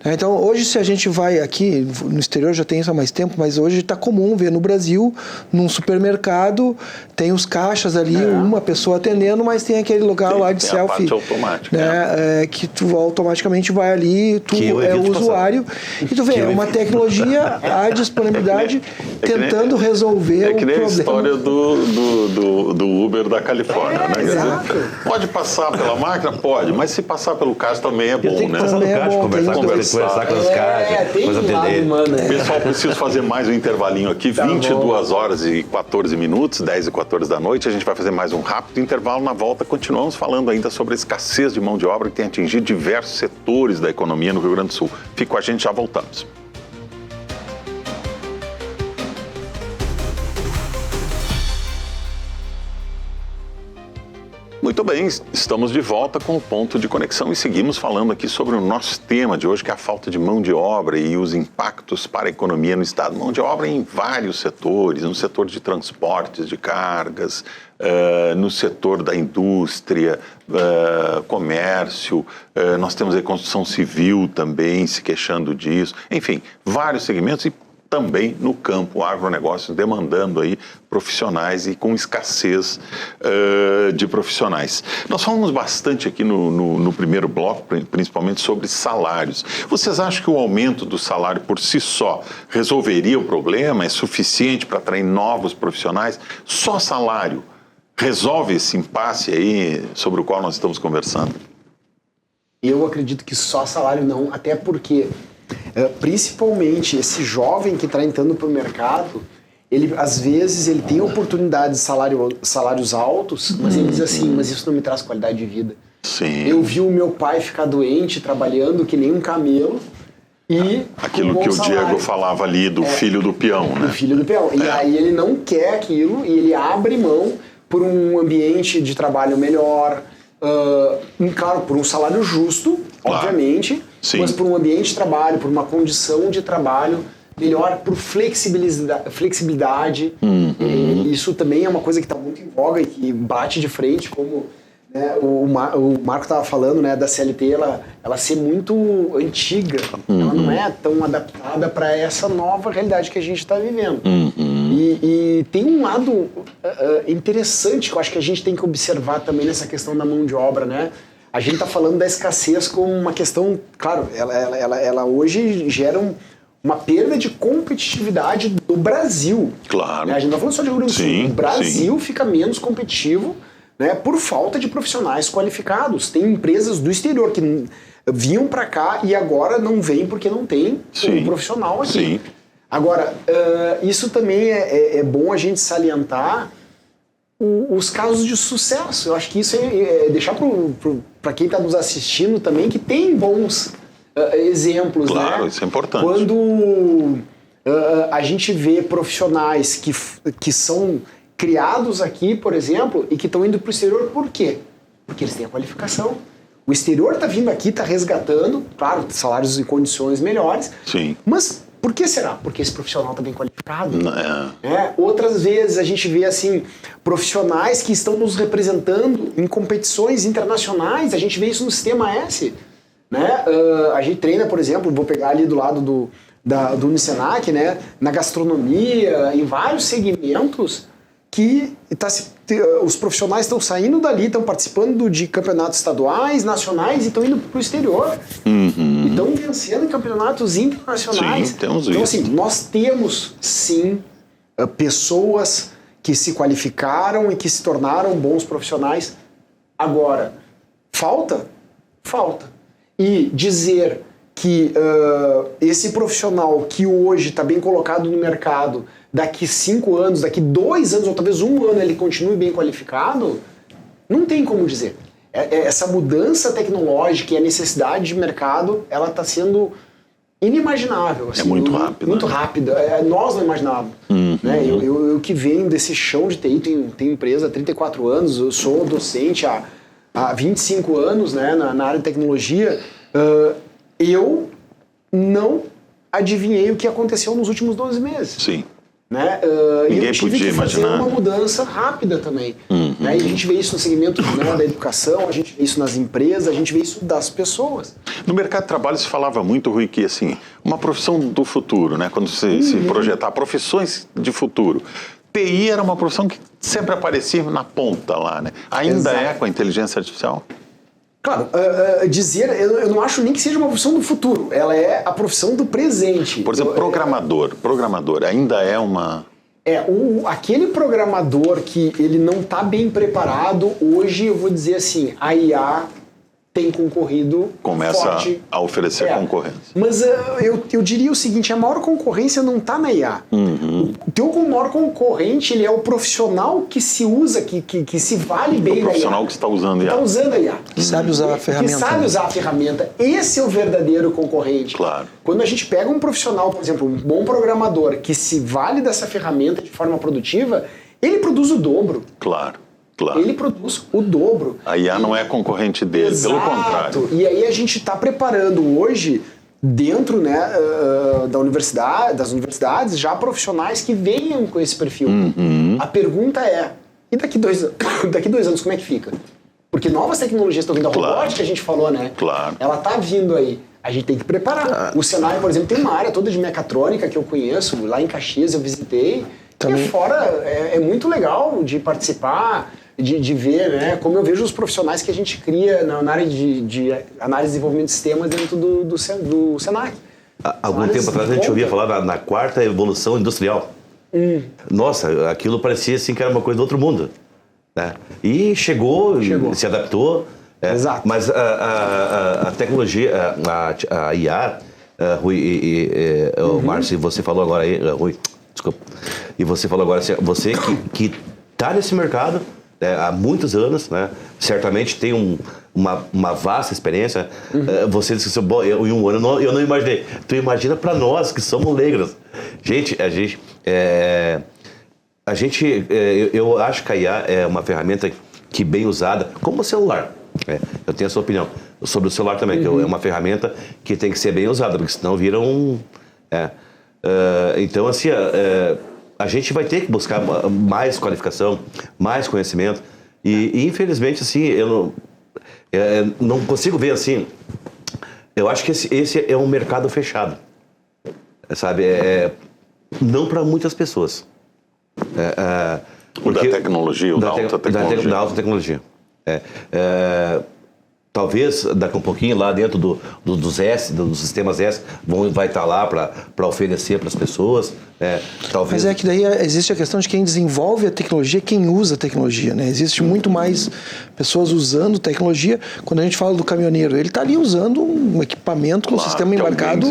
Então, hoje, se a gente vai aqui, no exterior já tem isso há mais tempo, mas hoje está comum ver no Brasil, num supermercado, tem os caixas ali, uma pessoa atendendo, mas tem aquele lugar lá de selfie. A parte automática. Né, que tu automaticamente vai ali, tu é o usuário, e tu vê, é uma tecnologia à disponibilidade tentando resolver o problema. É que nem a história do Uber da Califórnia, né? Exato. Quer dizer, pode passar pela máquina? Pode, mas se passar pelo caixa também é bom, tem que né? passar no caixa, conversar com os caixas, depois atender. Pessoal, preciso fazer mais um intervalinho aqui, 22 horas e 14 minutos, 10 e 14 da noite, a gente vai fazer mais um rápido intervalo. Na volta continuamos falando ainda sobre a escassez de mão de obra que tem atingido diversos setores da economia no Rio Grande do Sul. Fique com a gente, já voltamos. Muito bem, estamos de volta com o Ponto de Conexão e seguimos falando aqui sobre o nosso tema de hoje, que é a falta de mão de obra e os impactos para a economia no estado. Mão de obra em vários setores, no setor de transportes de cargas, no setor da indústria, comércio, nós temos a construção civil também se queixando disso, enfim, vários segmentos e também no campo agronegócio, demandando aí profissionais e com escassez de profissionais. Nós falamos bastante aqui no primeiro bloco, principalmente sobre salários. Vocês acham que o aumento do salário por si só resolveria o problema? É suficiente para atrair novos profissionais? Só salário resolve esse impasse aí sobre o qual nós estamos conversando? Eu acredito que só salário não, até porque principalmente esse jovem que está entrando para o mercado, ele às vezes ele tem oportunidade de salários altos, mas ele diz assim, mas isso não me traz qualidade de vida. Sim. Eu vi o meu pai ficar doente, trabalhando que nem um camelo, e aquilo que o Diego falava ali do filho do peão, né? Do filho do peão. E aí ele não quer aquilo e ele abre mão por um ambiente de trabalho melhor, claro, por um salário justo, obviamente, sim, mas por um ambiente de trabalho, por uma condição de trabalho melhor, por flexibilidade. Isso também é uma coisa que está muito em voga e que bate de frente, como, né, o Marco estava falando, né, da CLT, ela ser muito antiga, ela não é tão adaptada para essa nova realidade que a gente está vivendo. E tem um lado interessante que eu acho que a gente tem que observar também nessa questão da mão de obra, né? A gente está falando da escassez como uma questão, claro, ela hoje gera uma perda de competitividade do Brasil. Claro. Né? A gente não está falando só de Rio Grande do Sul. O Brasil fica menos competitivo, né, por falta de profissionais qualificados. Tem empresas do exterior que vinham para cá e agora não vêm porque não tem um profissional aqui. Sim. Agora, isso também é bom a gente salientar os casos de sucesso. Eu acho que isso é deixar para quem está nos assistindo também que tem bons exemplos. Claro, né? Isso é importante. Quando a gente vê profissionais que são criados aqui, por exemplo, e que estão indo para o exterior, por quê? Porque eles têm a qualificação. O exterior está vindo aqui, está resgatando, claro, salários e condições melhores. Sim. Mas por que será? Porque esse profissional está bem qualificado. É. Outras vezes a gente vê assim, profissionais que estão nos representando em competições internacionais, a gente vê isso no Sistema S. Né? A gente treina, por exemplo, vou pegar ali do lado do Unicenac, né? Na gastronomia, em vários segmentos que os profissionais estão saindo dali, estão participando de campeonatos estaduais, nacionais e estão indo para o exterior. E estão vencendo em campeonatos internacionais. Sim, temos então, isso. assim, nós temos, sim, pessoas que se qualificaram e que se tornaram bons profissionais. Agora, falta? Falta. E dizer que esse profissional que hoje está bem colocado no mercado, daqui 5 anos, daqui 2 anos, ou talvez 1 ano ele continue bem qualificado, não tem como dizer. Essa mudança tecnológica e a necessidade de mercado, ela está sendo inimaginável. Assim, muito rápida. Muito rápida. Nós não imaginávamos. Né? Eu que venho desse chão de TI, tenho empresa há 34 anos, eu sou docente há 25 anos, né, na área de tecnologia, eu não adivinhei o que aconteceu nos últimos 12 meses. Sim. Né? Ninguém eu tive podia que fazer imaginar. uma mudança rápida também. Né? E a gente vê isso no segmento, né, da educação, a gente vê isso nas empresas, a gente vê isso das pessoas. No mercado de trabalho se falava muito, Rui, que assim, uma profissão do futuro, né? Quando se projetar profissões de futuro. TI era uma profissão que sempre aparecia na ponta lá, né? Ainda Exato. é com a inteligência artificial? Claro, eu não acho nem que seja uma profissão do futuro, ela é a profissão do presente. Por exemplo, programador, ainda é uma... Aquele programador que ele não está bem preparado, hoje eu vou dizer assim, a IA tem concorrido Começa forte. a oferecer concorrência. Mas eu diria o seguinte, a maior concorrência não está na IA. O teu maior concorrente, ele é o profissional que se usa, que se vale bem da IA. O profissional que está usando IA. Está usando a IA. Que sabe usar a ferramenta. Que sabe usar a ferramenta. Esse é o verdadeiro concorrente. Claro. Quando a gente pega um profissional, por exemplo, um bom programador, que se vale dessa ferramenta de forma produtiva, ele produz o dobro. Claro. Ele produz o dobro. A IA não é concorrente dele, Exato. pelo contrário. E aí a gente está preparando hoje, dentro, né, das universidades, já profissionais que venham com esse perfil. A pergunta é, e daqui 2 anos como é que fica? Porque novas tecnologias estão vindo, a robótica a gente falou, né? Claro. Ela está vindo aí. A gente tem que preparar. O Senai, por exemplo, tem uma área toda de mecatrônica que eu conheço, lá em Caxias eu visitei, Também. e fora é muito legal de participar, de ver, né, como eu vejo os profissionais que a gente cria na área de análise e desenvolvimento de sistemas dentro do Senac. Algum tempo atrás a gente ouvia falar na 4ª evolução industrial. Nossa, aquilo parecia assim que era uma coisa do outro mundo. Né? E chegou. Se adaptou. Exato. Mas a tecnologia, a IA, Rui o Márcio, você falou agora aí, Rui, desculpa, e você falou agora, assim, você que está nesse mercado há muitos anos, né? Certamente tem uma vasta experiência. Você disse que em 1 ano eu não imaginei. Tu imagina para nós que somos leigos. Eu acho que a IA é uma ferramenta que bem usada, como o celular. Eu tenho a sua opinião sobre o celular também, que é uma ferramenta que tem que ser bem usada, porque senão vira então, assim, a gente vai ter que buscar mais qualificação, mais conhecimento, e infelizmente, assim, eu não consigo ver assim. Eu acho que esse é um mercado fechado, sabe? Não para muitas pessoas. Da tecnologia, ou da alta tecnologia. Da alta tecnologia. Talvez daqui a um pouquinho lá dentro dos sistemas S vai estar lá para oferecer para as pessoas. Talvez... Mas é que daí existe a questão de quem desenvolve a tecnologia, quem usa a tecnologia, né? Existe muito mais pessoas usando tecnologia. Quando a gente fala do caminhoneiro, ele está ali usando um equipamento com um sistema embarcado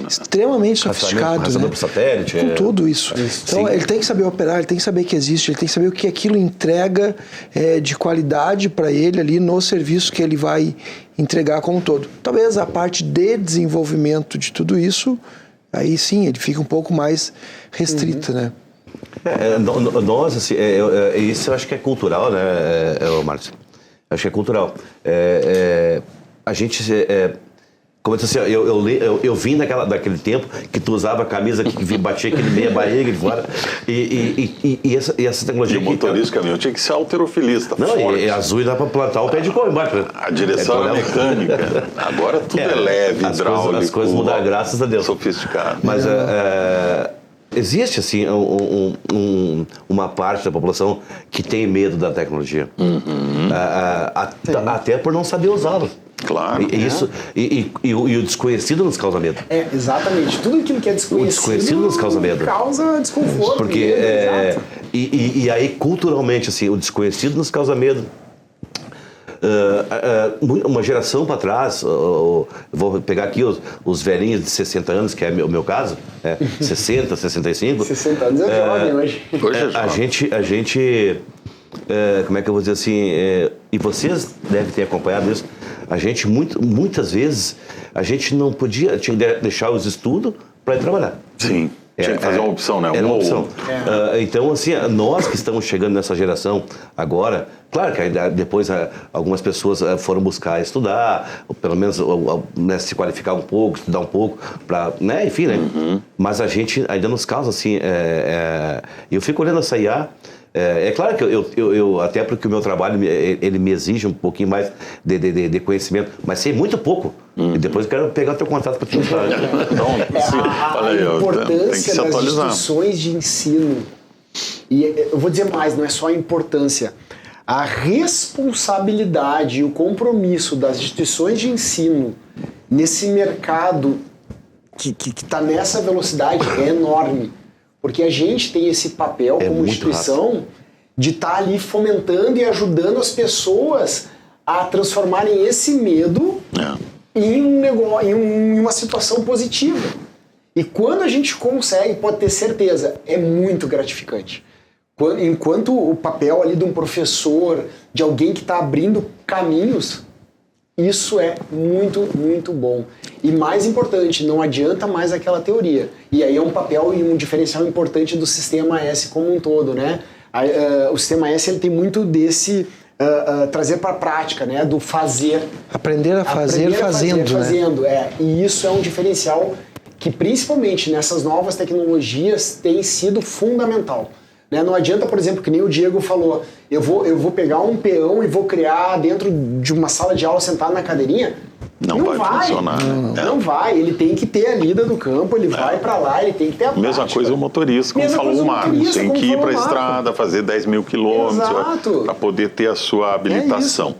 extremamente sofisticado, rastreador né? por satélite. Com tudo isso. Então ele tem que saber operar, ele tem que saber que existe, ele tem que saber o que aquilo entrega de qualidade para ele ali no serviço que ele vai entregar como um todo. Talvez a parte de desenvolvimento de tudo isso, aí sim, ele fica um pouco mais restrita, né? Nós, assim, isso eu acho que é cultural, né, Márcio? Acho que é cultural. A gente... Como eu disse assim, eu vim daquele tempo que tu usava a camisa que batia aquele meia barriga de fora. E essa tecnologia... E o motorista do caminhão tinha que ser halterofilista, não, forte. E azul e dá pra plantar o pé de couro embaixo. A direção era mecânica. Agora tudo é leve, hidráulico. As coisas mudaram, graças a Deus. Sofisticado. Mas existe, assim, uma parte da população que tem medo da tecnologia. Até por não saber usá-la. Claro. E o desconhecido nos causa medo. Exatamente. Tudo aquilo que é desconhecido, O desconhecido nos causa medo. Causa desconforto. Porque, e aí, culturalmente, assim, o desconhecido nos causa medo. Uma geração para trás, vou pegar aqui os velhinhos de 60 anos, que é o meu caso, 60, 65. 60 anos é jovem hoje. A gente como é que eu vou dizer assim, e vocês devem ter acompanhado isso, a gente muitas vezes, a gente não podia, tinha que deixar os estudos para ir trabalhar. Sim. Tinha que fazer uma opção, né? Era uma opção. Então, assim, nós que estamos chegando nessa geração agora, claro que depois algumas pessoas foram buscar estudar, ou pelo menos se qualificar um pouco, estudar um pouco, né? Enfim, né? Mas a gente ainda nos causa, assim, eu fico olhando essa IA. É claro que eu até porque o meu trabalho ele me exige um pouquinho mais de conhecimento, mas sei muito pouco. E depois eu quero pegar o teu contato para te mostrar. A importância das instituições de ensino, e eu vou dizer mais, não é só a importância, a responsabilidade e o compromisso das instituições de ensino nesse mercado que está nessa velocidade é enorme. Porque a gente tem esse papel como instituição de estar ali fomentando e ajudando as pessoas a transformarem esse medo em um negócio, em uma situação positiva. E quando a gente consegue, pode ter certeza, é muito gratificante. Enquanto o papel ali de um professor, de alguém que está abrindo caminhos, isso é muito, muito bom. E mais importante, não adianta mais aquela teoria. E aí é um papel e um diferencial importante do Sistema S como um todo, né? O Sistema S ele tem muito desse trazer para a prática, né? Do fazer. Aprender a fazer fazendo, né? E isso é um diferencial que, principalmente nessas novas tecnologias, tem sido fundamental. Não adianta, por exemplo, que nem o Diego falou, eu vou pegar um peão e vou criar dentro de uma sala de aula sentado na cadeirinha. Não vai funcionar. Não vai. Ele tem que ter a lida do campo, ele vai para lá, ele tem que ter a prática. Mesma coisa o motorista, como falou o Marcos, tem que ir para a estrada, fazer 10 mil quilômetros para poder ter a sua habilitação.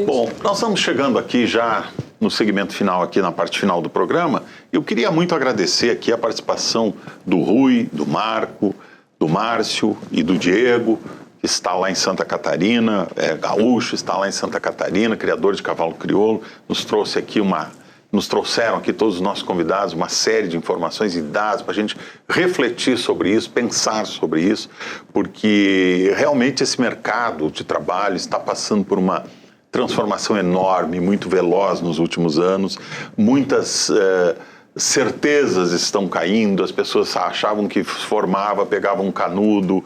Bom, nós estamos chegando aqui já no segmento final, aqui na parte final do programa. Eu queria muito agradecer aqui a participação do Rui, do Marco, do Márcio e do Diego, que está lá em Santa Catarina, gaúcho, está lá em Santa Catarina, criador de cavalo crioulo, nos trouxeram aqui todos os nossos convidados uma série de informações e dados para a gente refletir sobre isso, pensar sobre isso, porque realmente esse mercado de trabalho está passando por uma transformação enorme, muito veloz nos últimos anos, muitas certezas estão caindo, as pessoas achavam que pegavam um canudo,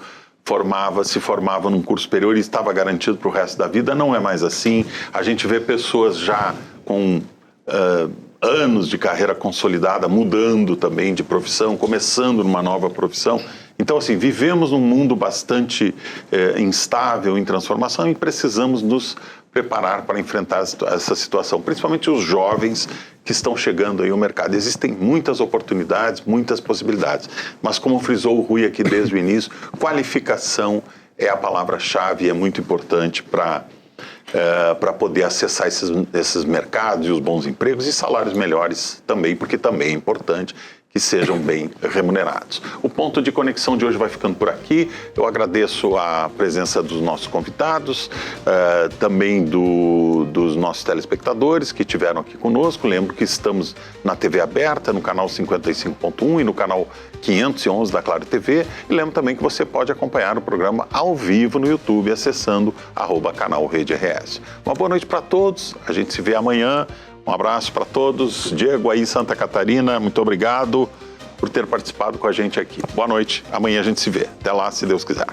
se formava num curso superior e estava garantido para o resto da vida. Não é mais assim. A gente vê pessoas já com anos de carreira consolidada, mudando também de profissão, começando numa nova profissão. Então, assim, vivemos num mundo bastante instável, em transformação, e precisamos nos preparar para enfrentar essa situação, principalmente os jovens que estão chegando aí ao mercado. Existem muitas oportunidades, muitas possibilidades, mas como frisou o Rui aqui desde o início, qualificação é a palavra-chave e é muito importante para poder acessar esses mercados e os bons empregos e salários melhores também, porque também é importante que sejam bem remunerados. O ponto de conexão de hoje vai ficando por aqui. Eu agradeço a presença dos nossos convidados, também dos nossos telespectadores que estiveram aqui conosco. Lembro que estamos na TV aberta, no canal 55.1 e no canal 511 da Claro TV. E lembro também que você pode acompanhar o programa ao vivo no YouTube, acessando @canal Rede RS. Uma boa noite para todos. A gente se vê amanhã. Um abraço para todos. Diego aí em Santa Catarina, muito obrigado por ter participado com a gente aqui. Boa noite. Amanhã a gente se vê. Até lá, se Deus quiser.